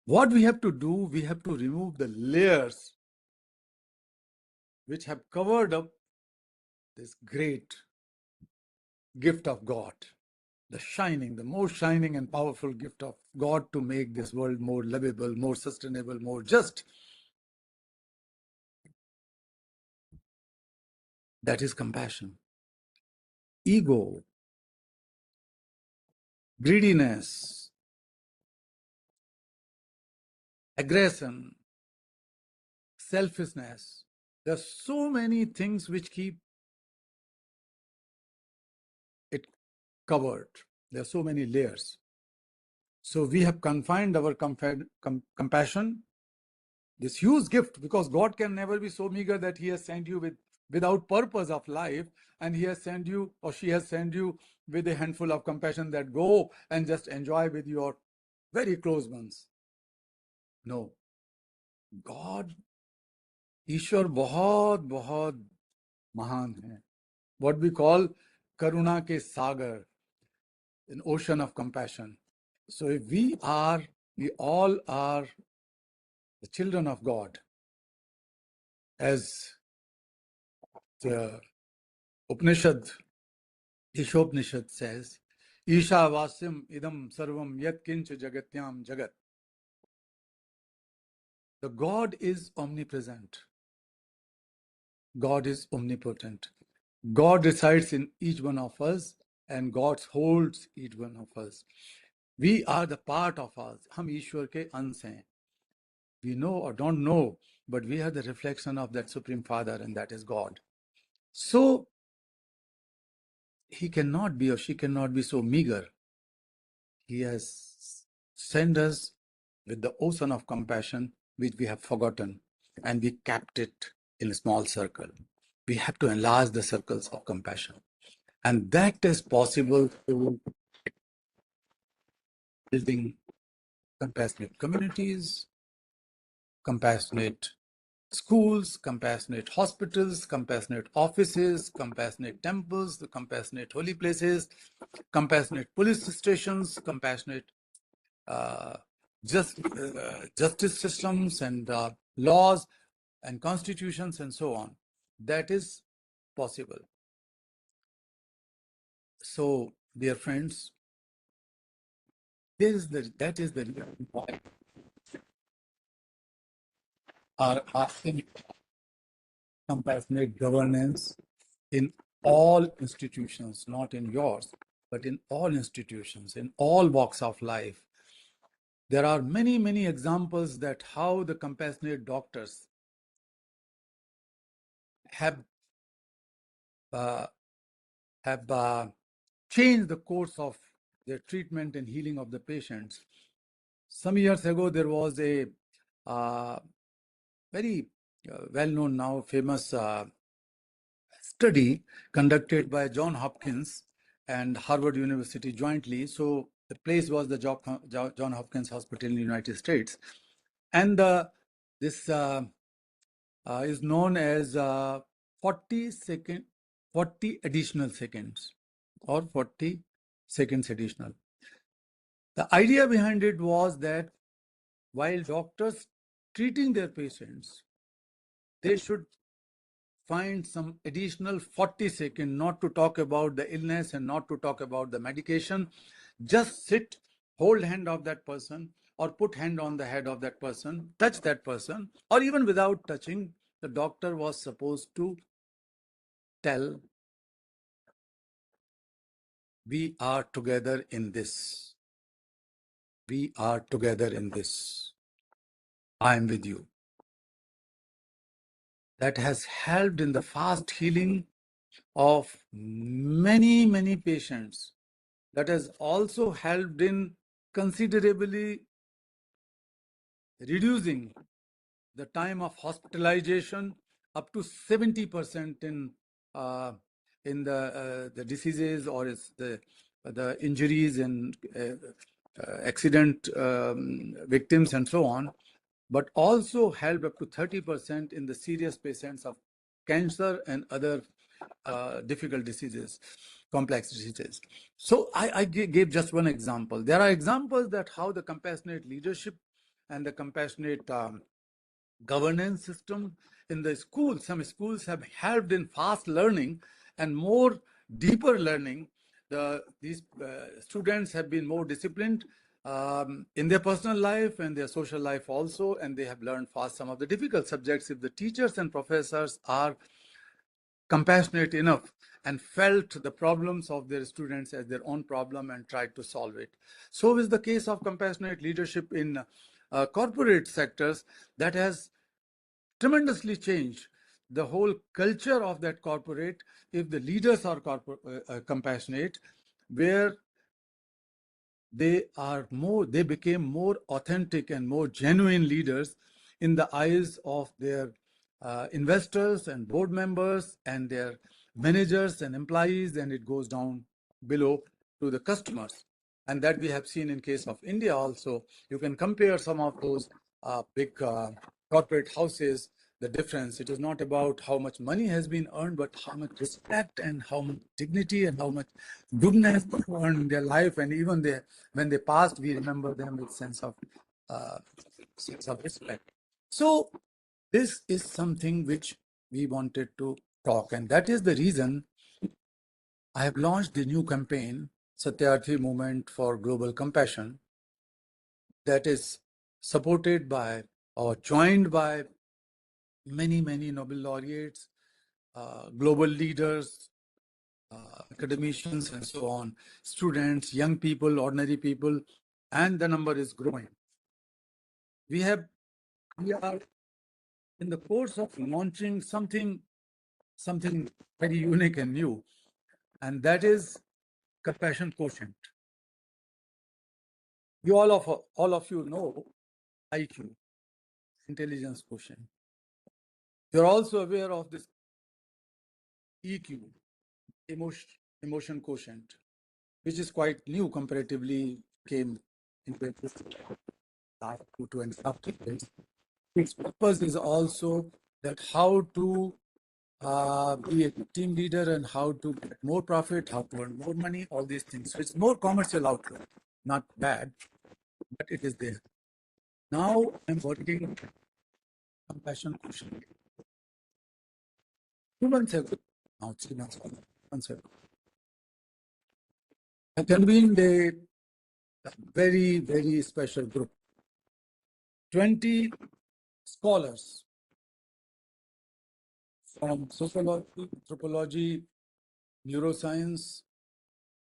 What we have to do, we have to remove the layers which have covered up this great gift of God, the most shining and powerful gift of God to make this world more livable, more sustainable, more just. That is compassion. Ego, greediness, aggression, selfishness. There are so many things which keep it covered. There are so many layers. So we have confined our compassion, this huge gift, because God can never be so meager that He has sent you without purpose of life, and He has sent you, or she has sent you with a handful of compassion that go and just enjoy with your very close ones. No. God, ईश्वर बहुत बहुत महान है. What we call karuna ke sagar, an ocean of compassion. So if we all are the children of God, as the Upanishad, Ishopanishad says, Isha vasyam idam sarvam yat kincha jagatyam jagat. The God is omnipresent. God is omnipotent. God resides in each one of us, and God holds each one of us. We are the part of us. हम ईश्वर के अंश हैं. We know or don't know, but we are the reflection of that Supreme Father, and that is God. So He cannot be, or she cannot be, so meager. He has sent us with the ocean of compassion, which we have forgotten, and we kept it in a small circle. We have to enlarge the circles of compassion. And that is possible through building compassionate communities, compassionate schools, compassionate hospitals, compassionate offices, compassionate temples, the compassionate holy places, compassionate police stations, compassionate justice systems and laws and constitutions and so on. That is possible. So, dear friends, that is the reason why are asking compassionate governance in all institutions, not in yours, but in all institutions, in all walks of life. There are many, many examples that how the compassionate doctors have uh, changed the course of their treatment and healing of the patients. Some years ago, there was a very well-known now famous study conducted by John Hopkins and Harvard University jointly. So the place was the John Hopkins Hospital in the United States. And this is known as 40 additional seconds or 40 seconds additional. The idea behind it was that while doctors treating their patients, they should find some additional 40 seconds, not to talk about the illness and not to talk about the medication. Just sit, hold hand of that person, or put hand on the head of that person, touch that person, or even without touching, the doctor was supposed to tell, we are together in this. We are together in this. I am with you. That has helped in the fast healing of many, many patients. That has also helped in considerably reducing the time of hospitalization up to 70% in the diseases or the injuries and accident victims and so on, but also helped up to 30% in the serious patients of cancer and other difficult diseases, complex diseases. So I gave just one example. There are examples that how the compassionate leadership and the compassionate governance system in the schools, some schools have helped in fast learning and more deeper learning. These students have been more disciplined in their personal life and their social life also, and they have learned fast some of the difficult subjects if the teachers and professors are compassionate enough and felt the problems of their students as their own problem and tried to solve it. So is the case of compassionate leadership in corporate sectors that has tremendously changed the whole culture of that corporate if the leaders are compassionate, where they became more authentic and more genuine leaders in the eyes of their investors and board members and their managers and employees, and it goes down below to the customers. And that we have seen in case of India also. You can compare some of those big corporate houses, the difference. It is not about how much money has been earned, but how much respect and how much dignity and how much goodness they earned in their life. And even when they passed, we remember them with sense of respect. So this is something which we wanted to talk, and that is the reason I have launched the new campaign, Satyarthi Movement for Global Compassion, that is supported by or joined by many, many Nobel laureates, global leaders, academicians, and so on, students, young people, ordinary people, and the number is growing. We are in the course of launching something very unique and new, and that is compassion quotient. All of you know IQ, intelligence quotient. You're also aware of this EQ, emotion quotient, which is quite new comparatively, came into existence last 2.5 years. Its purpose is also that how to be a team leader and how to get more profit, how to earn more money, all these things. So it's more commercial outlook, not bad, but it is there. Now I'm working compassion quotient. 2 months ago, now 3 months ago, I convened a very, very special group. 20 scholars from sociology, anthropology, neuroscience,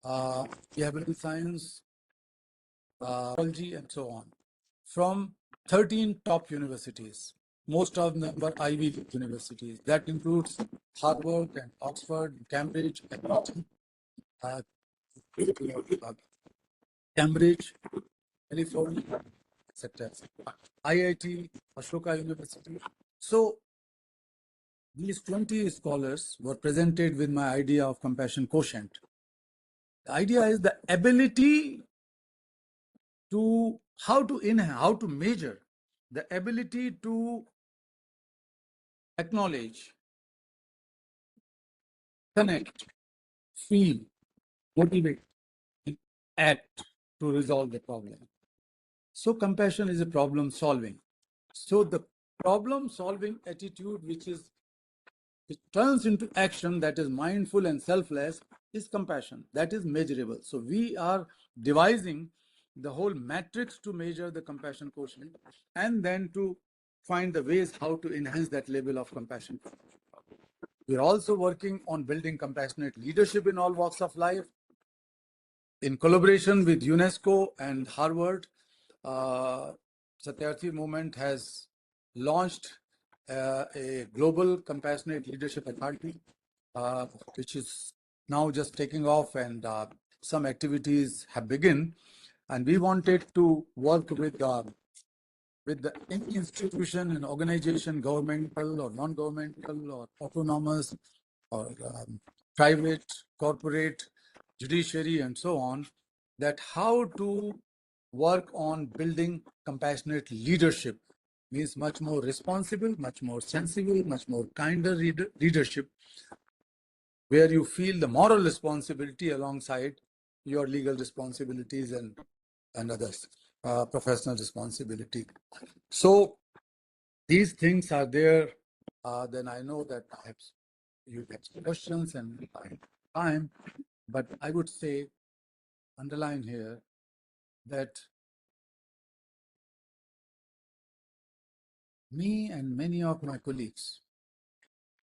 behavioral science, biology, and so on, from 13 top universities. Most of them were Ivy League universities. That includes Harvard and Oxford, Cambridge, and Cambridge, California, etc. IIT, Ashoka University. So these 20 scholars were presented with my idea of compassion quotient. The idea is the ability to how to measure the ability to acknowledge, connect, feel, motivate, and act to resolve the problem. So compassion is a problem solving. So the problem solving attitude which turns into action, that is mindful and selfless, is compassion. That is measurable. So we are devising the whole matrix to measure the compassion quotient and then to find the ways how to enhance that level of compassion. We're also working on building compassionate leadership in all walks of life. In collaboration with UNESCO and Harvard, Satyarthi movement has launched a global compassionate leadership authority, which is now just taking off, and some activities have begun. And we wanted to work with any institution and organization, governmental or non-governmental or autonomous or private, corporate, judiciary, and so on, that how to work on building compassionate leadership means much more responsible, much more sensible, much more kinder leadership, where you feel the moral responsibility alongside your legal responsibilities and others, professional responsibility. So these things are there. Then I know that perhaps you get some questions and time, but I would say, underline here, that me and many of my colleagues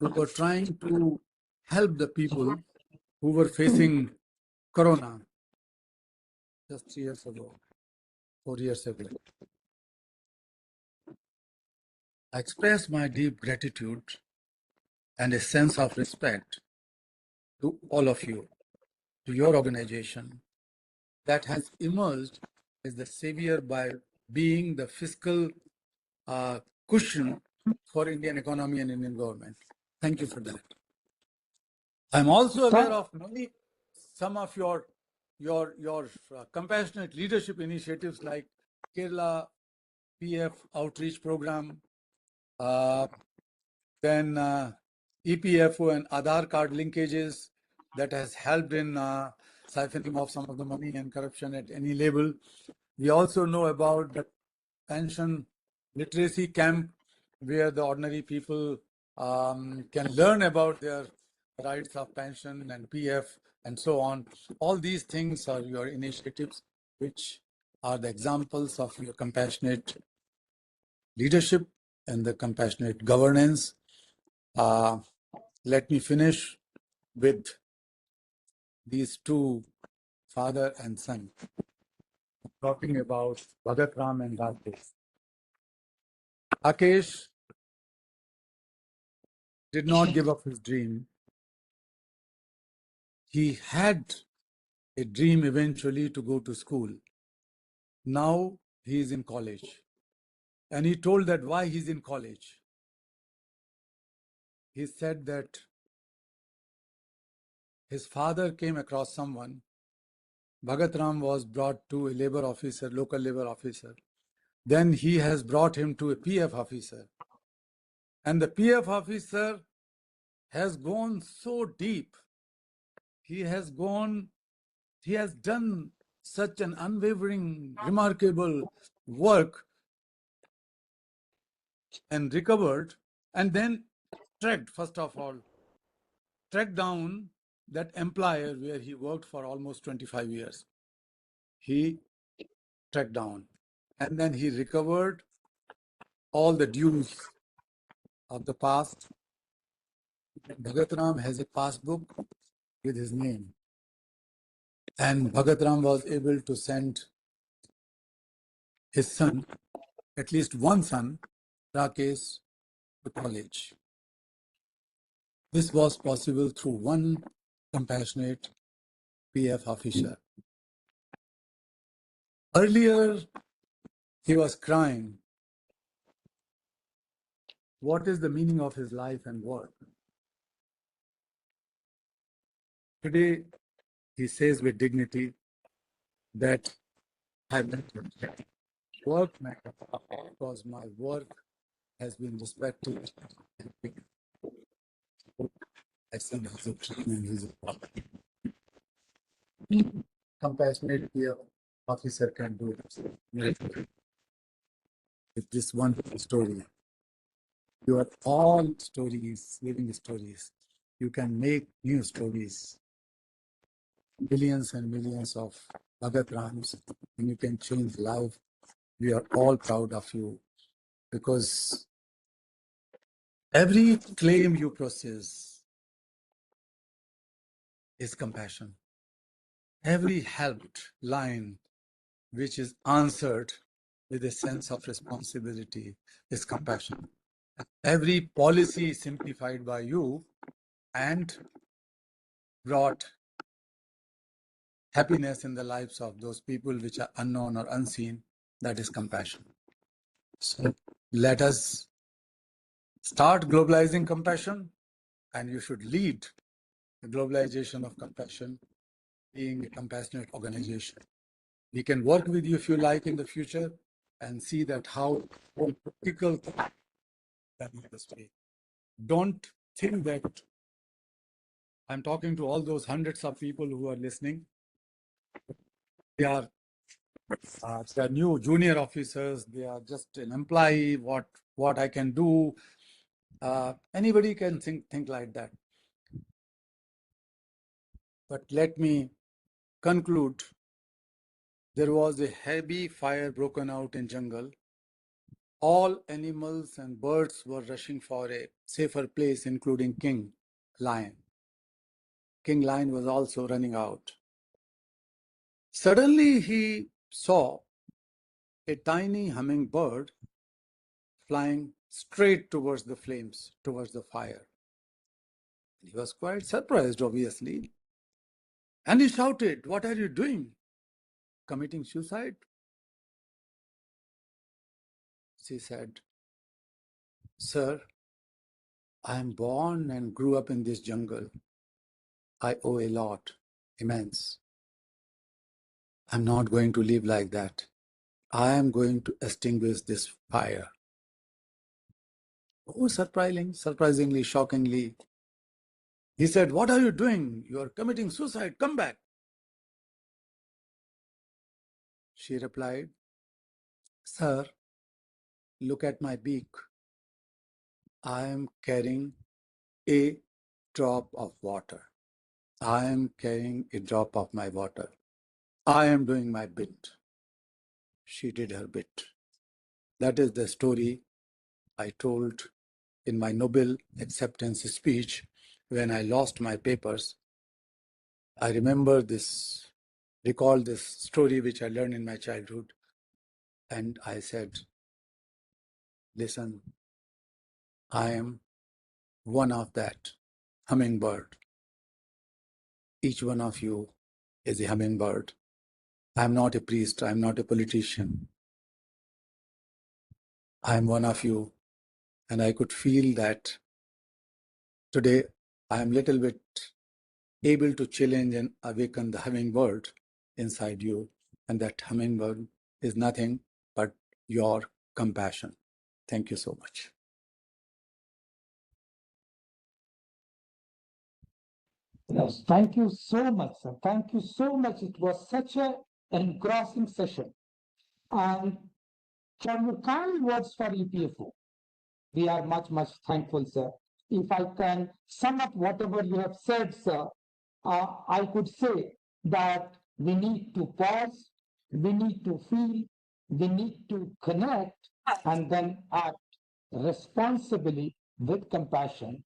who were trying to help the people who were facing Corona just 3 years ago, 4 years ago, I express my deep gratitude and a sense of respect to all of you, to your organization that has emerged as the savior by being the fiscal cushion for Indian economy and Indian government. Thank you for that. I'm also aware of some of your compassionate leadership initiatives like Kerala PF outreach program, then EPFO and Aadhaar card linkages that has helped in siphoning off some of the money and corruption at any level. We also know about the pension literacy camp where the ordinary people can learn about their rights of pension and PF and so on. All these things are your initiatives, which are the examples of your compassionate leadership and the compassionate governance. Let me finish with these two, father and son, talking about Bhagat Ram and Rakesh. Rakesh did not give up his dream. He had a dream eventually to go to school. Now he is in college. And he told that why he's in college. He said that his father came across someone. Bhagat Ram was brought to a labor officer, local labor officer. Then he has brought him to a PF officer. And the PF officer has gone so deep. He has done such an unwavering, remarkable work and recovered, and then tracked down that employer where he worked for almost 25 years. He tracked down, and then he recovered all the dues of the past. Bhagat Ram has a passbook with his name. And Bhagat Ram was able to send his son, at least one son, Rakesh, to college. This was possible through one compassionate PF officer. Earlier, he was crying, what is the meaning of his life and work? Today, he says with dignity that I work matters because my work has been respected. I see his treatment, his compassionate peer officer can do with this one story. You are all stories, living stories. You can make new stories, millions and millions of Bhagat Rams, and you can change life. We are all proud of you because every claim you process is compassion. Every helped line which is answered with a sense of responsibility is compassion. Every policy simplified by you and brought happiness in the lives of those people which are unknown or unseen, that is compassion. So let us start globalizing compassion, and you should lead the globalization of compassion, being a compassionate organization. We can work with you if you like in the future and see that how practical that is this way. Don't think that I'm talking to all those hundreds of people who are listening. They are new junior officers. They are just an employee. What I can do. Anybody can think like that. But let me conclude. There was a heavy fire broken out in jungle. All animals and birds were rushing for a safer place, including King Lion. King Lion was also running out. Suddenly he saw a tiny hummingbird flying straight towards the flames, towards the fire. He was quite surprised, obviously. And he shouted, "What are you doing? Committing suicide?" She said, "Sir, I am born and grew up in this jungle. I owe a lot, immense. I'm not going to live like that. I am going to extinguish this fire." Oh, surprisingly, shockingly. He said, "What are you doing? You are committing suicide. Come back." She replied, "Sir, look at my beak. I am carrying a drop of water. I am carrying a drop of my water. I am doing my bit." She did her bit. That is the story I told in my Nobel acceptance speech when I lost my papers. I remember this, recall this story which I learned in my childhood. And I said, "Listen, I am one of that hummingbird. Each one of you is a hummingbird. I'm not a priest. I'm not a politician. I'm one of you." And I could feel that today I am a little bit able to challenge and awaken the hummingbird inside you. And that hummingbird is nothing but your compassion. Thank you so much. Yes, thank you so much, sir. Thank you so much. It was such an engrossing session. And from your kind words for EPFO, we are much, much thankful, sir. If I can sum up whatever you have said, sir, I could say that we need to pause, we need to feel, we need to connect, and then act responsibly with compassion.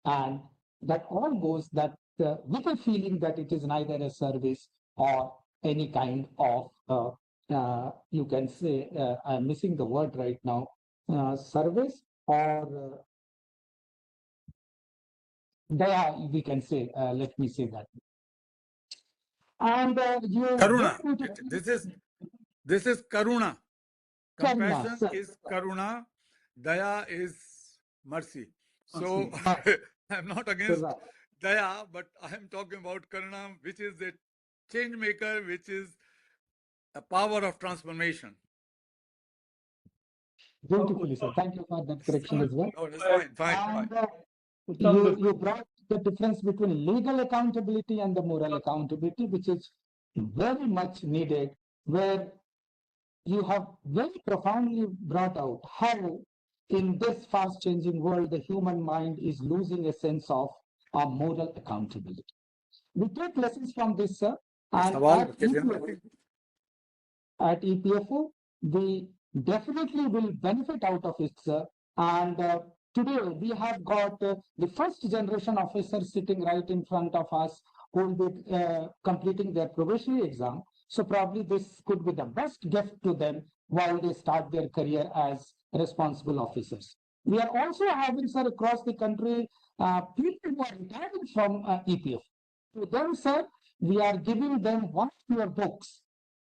And that all goes that with a feeling that it is neither a service or any kind of, you can say, I'm missing the word right now, service or we can say, let me say that. And you Karuna. very beautifully- This is Karuna. Karuna, Compassion sir. is Karuna. Daya is mercy. So I'm not against Correct. Daya, but I am talking about Karuna, which is a change maker, which is a power of transformation. Beautifully, sir. Thank you for that correction as well. No, that's fine, fine. And you brought the difference between legal accountability and the moral accountability, which is very much needed, where you have very profoundly brought out how in this fast changing world, the human mind is losing a sense of moral accountability. We take lessons from this, sir. And at EPFO, we definitely will benefit out of it, sir. And today we have got the first generation officers sitting right in front of us who will be completing their probationary exam. So probably this could be the best gift to them while they start their career as responsible officers. We are also having, sir, across the country, people who are retiring from EPF. To them, sir, we are giving them one of your books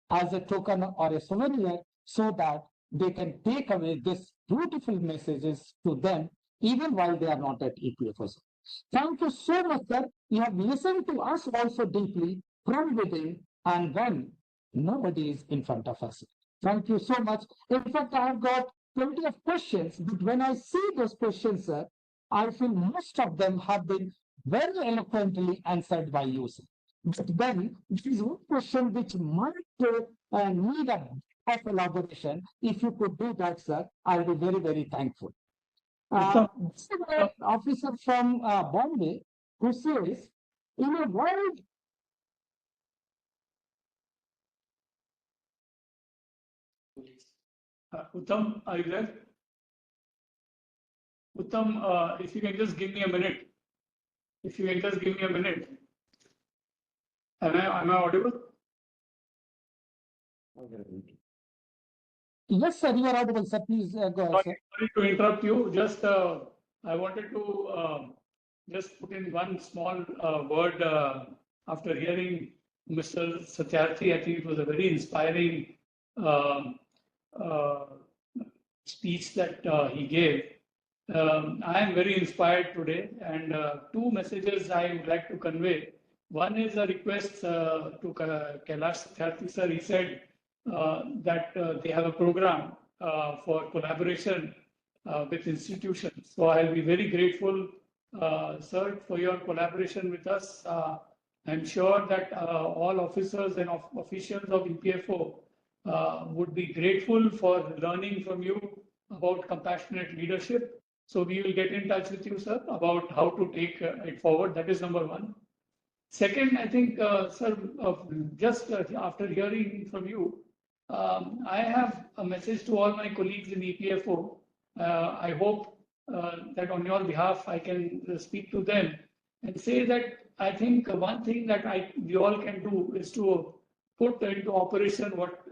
as a token or a souvenir so that they can take away these beautiful messages to them even while they are not at EPFO. Thank you so much, sir. You have listened to us also deeply from within and when nobody is in front of us. Thank you so much. In fact, I have got plenty of questions, but when I see those questions, sir, I feel most of them have been very eloquently answered by you, sir. But then there is one question which might need a of elaboration. If you could do that, sir, I'll be very, very thankful. This is an officer from Bombay who says, in a world Uttam, are you there? Uttam, if you can just give me a minute. If you can just give me a minute. Am I audible? Yes, sir, you are audible, sir. Please go ahead, sir. Sorry to interrupt you. Just I wanted to just put in one small word after hearing Mr. Satyarthi. I think it was a very inspiring speech that he gave. I am very inspired today, and two messages I would like to convey. One is a request to Kailash Satyarthi, sir. He said that they have a program for collaboration with institutions. So I'll be very grateful, sir, for your collaboration with us. I'm sure that all officers and officials of EPFO would be grateful for learning from you about compassionate leadership. So we will get in touch with you, sir, about how to take it forward. That is number one. Second, I think, sir, just after hearing from you, I have a message to all my colleagues in EPFO. I hope that on your behalf, I can speak to them and say that I think one thing that we all can do is to put into operation what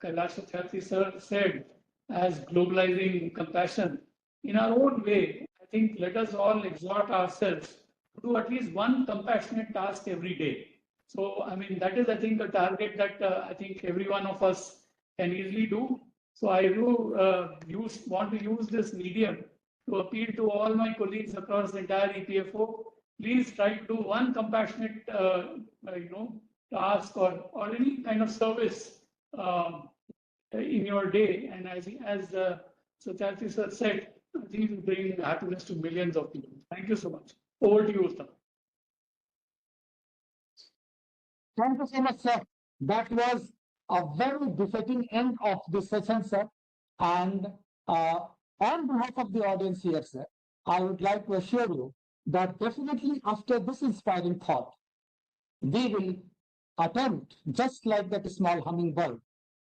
Kailash Satyarthi sir said as globalizing compassion. In our own way, I think let us all exhort ourselves to do at least one compassionate task every day. So, I mean, that is, I think, a target that I think every one of us can easily do. So, I do want to use this medium to appeal to all my colleagues across the entire EPFO. Please try to do one compassionate, task or any kind of service in your day. And as Satyarthi sir said, I think it will bring happiness to millions of people. Thank you so much. Over to you, Uttam. Thank you so much, sir. That was a very befitting end of the session, sir. And on behalf of the audience here, sir, I would like to assure you that definitely after this inspiring thought, we will attempt, just like that small hummingbird,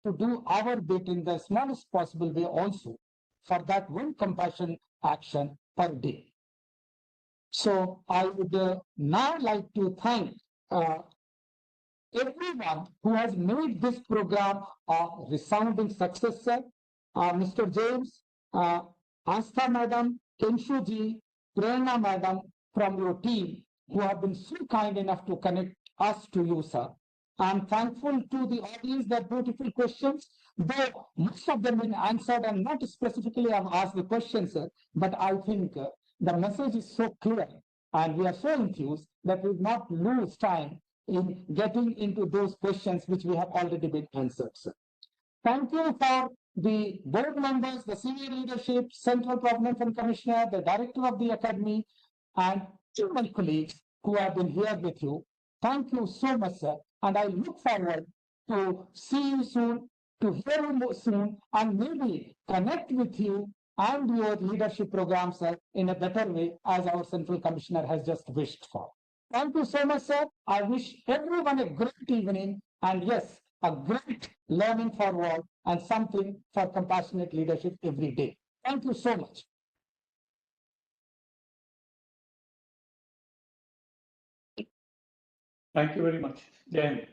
to do our bit in the smallest possible way also for that one compassion action per day. So I would now like to thank everyone who has made this program a resounding success, sir. Mr. James, Astha Madam, Kenshu ji, Prerna Madam from your team who have been so kind enough to connect us to you, sir. I'm thankful to the audience that beautiful questions, though most of them been answered and not specifically I've asked the questions, sir, but I think the message is so clear and we are so enthused that we will not lose time in getting into those questions which we have already been answered, sir. Thank you for the board members, the senior leadership, Central Provenance and Commissioner, the director of the academy, and all my colleagues who have been here with you. Thank you so much, sir. And I look forward to see you soon, to hear you soon, and maybe connect with you and your leadership program, sir, in a better way as our Central Commissioner has just wished for. Thank you so much, sir. I wish everyone a great evening and yes, a great learning forward and something for compassionate leadership every day. Thank you so much. Thank you very much. Jai Hind.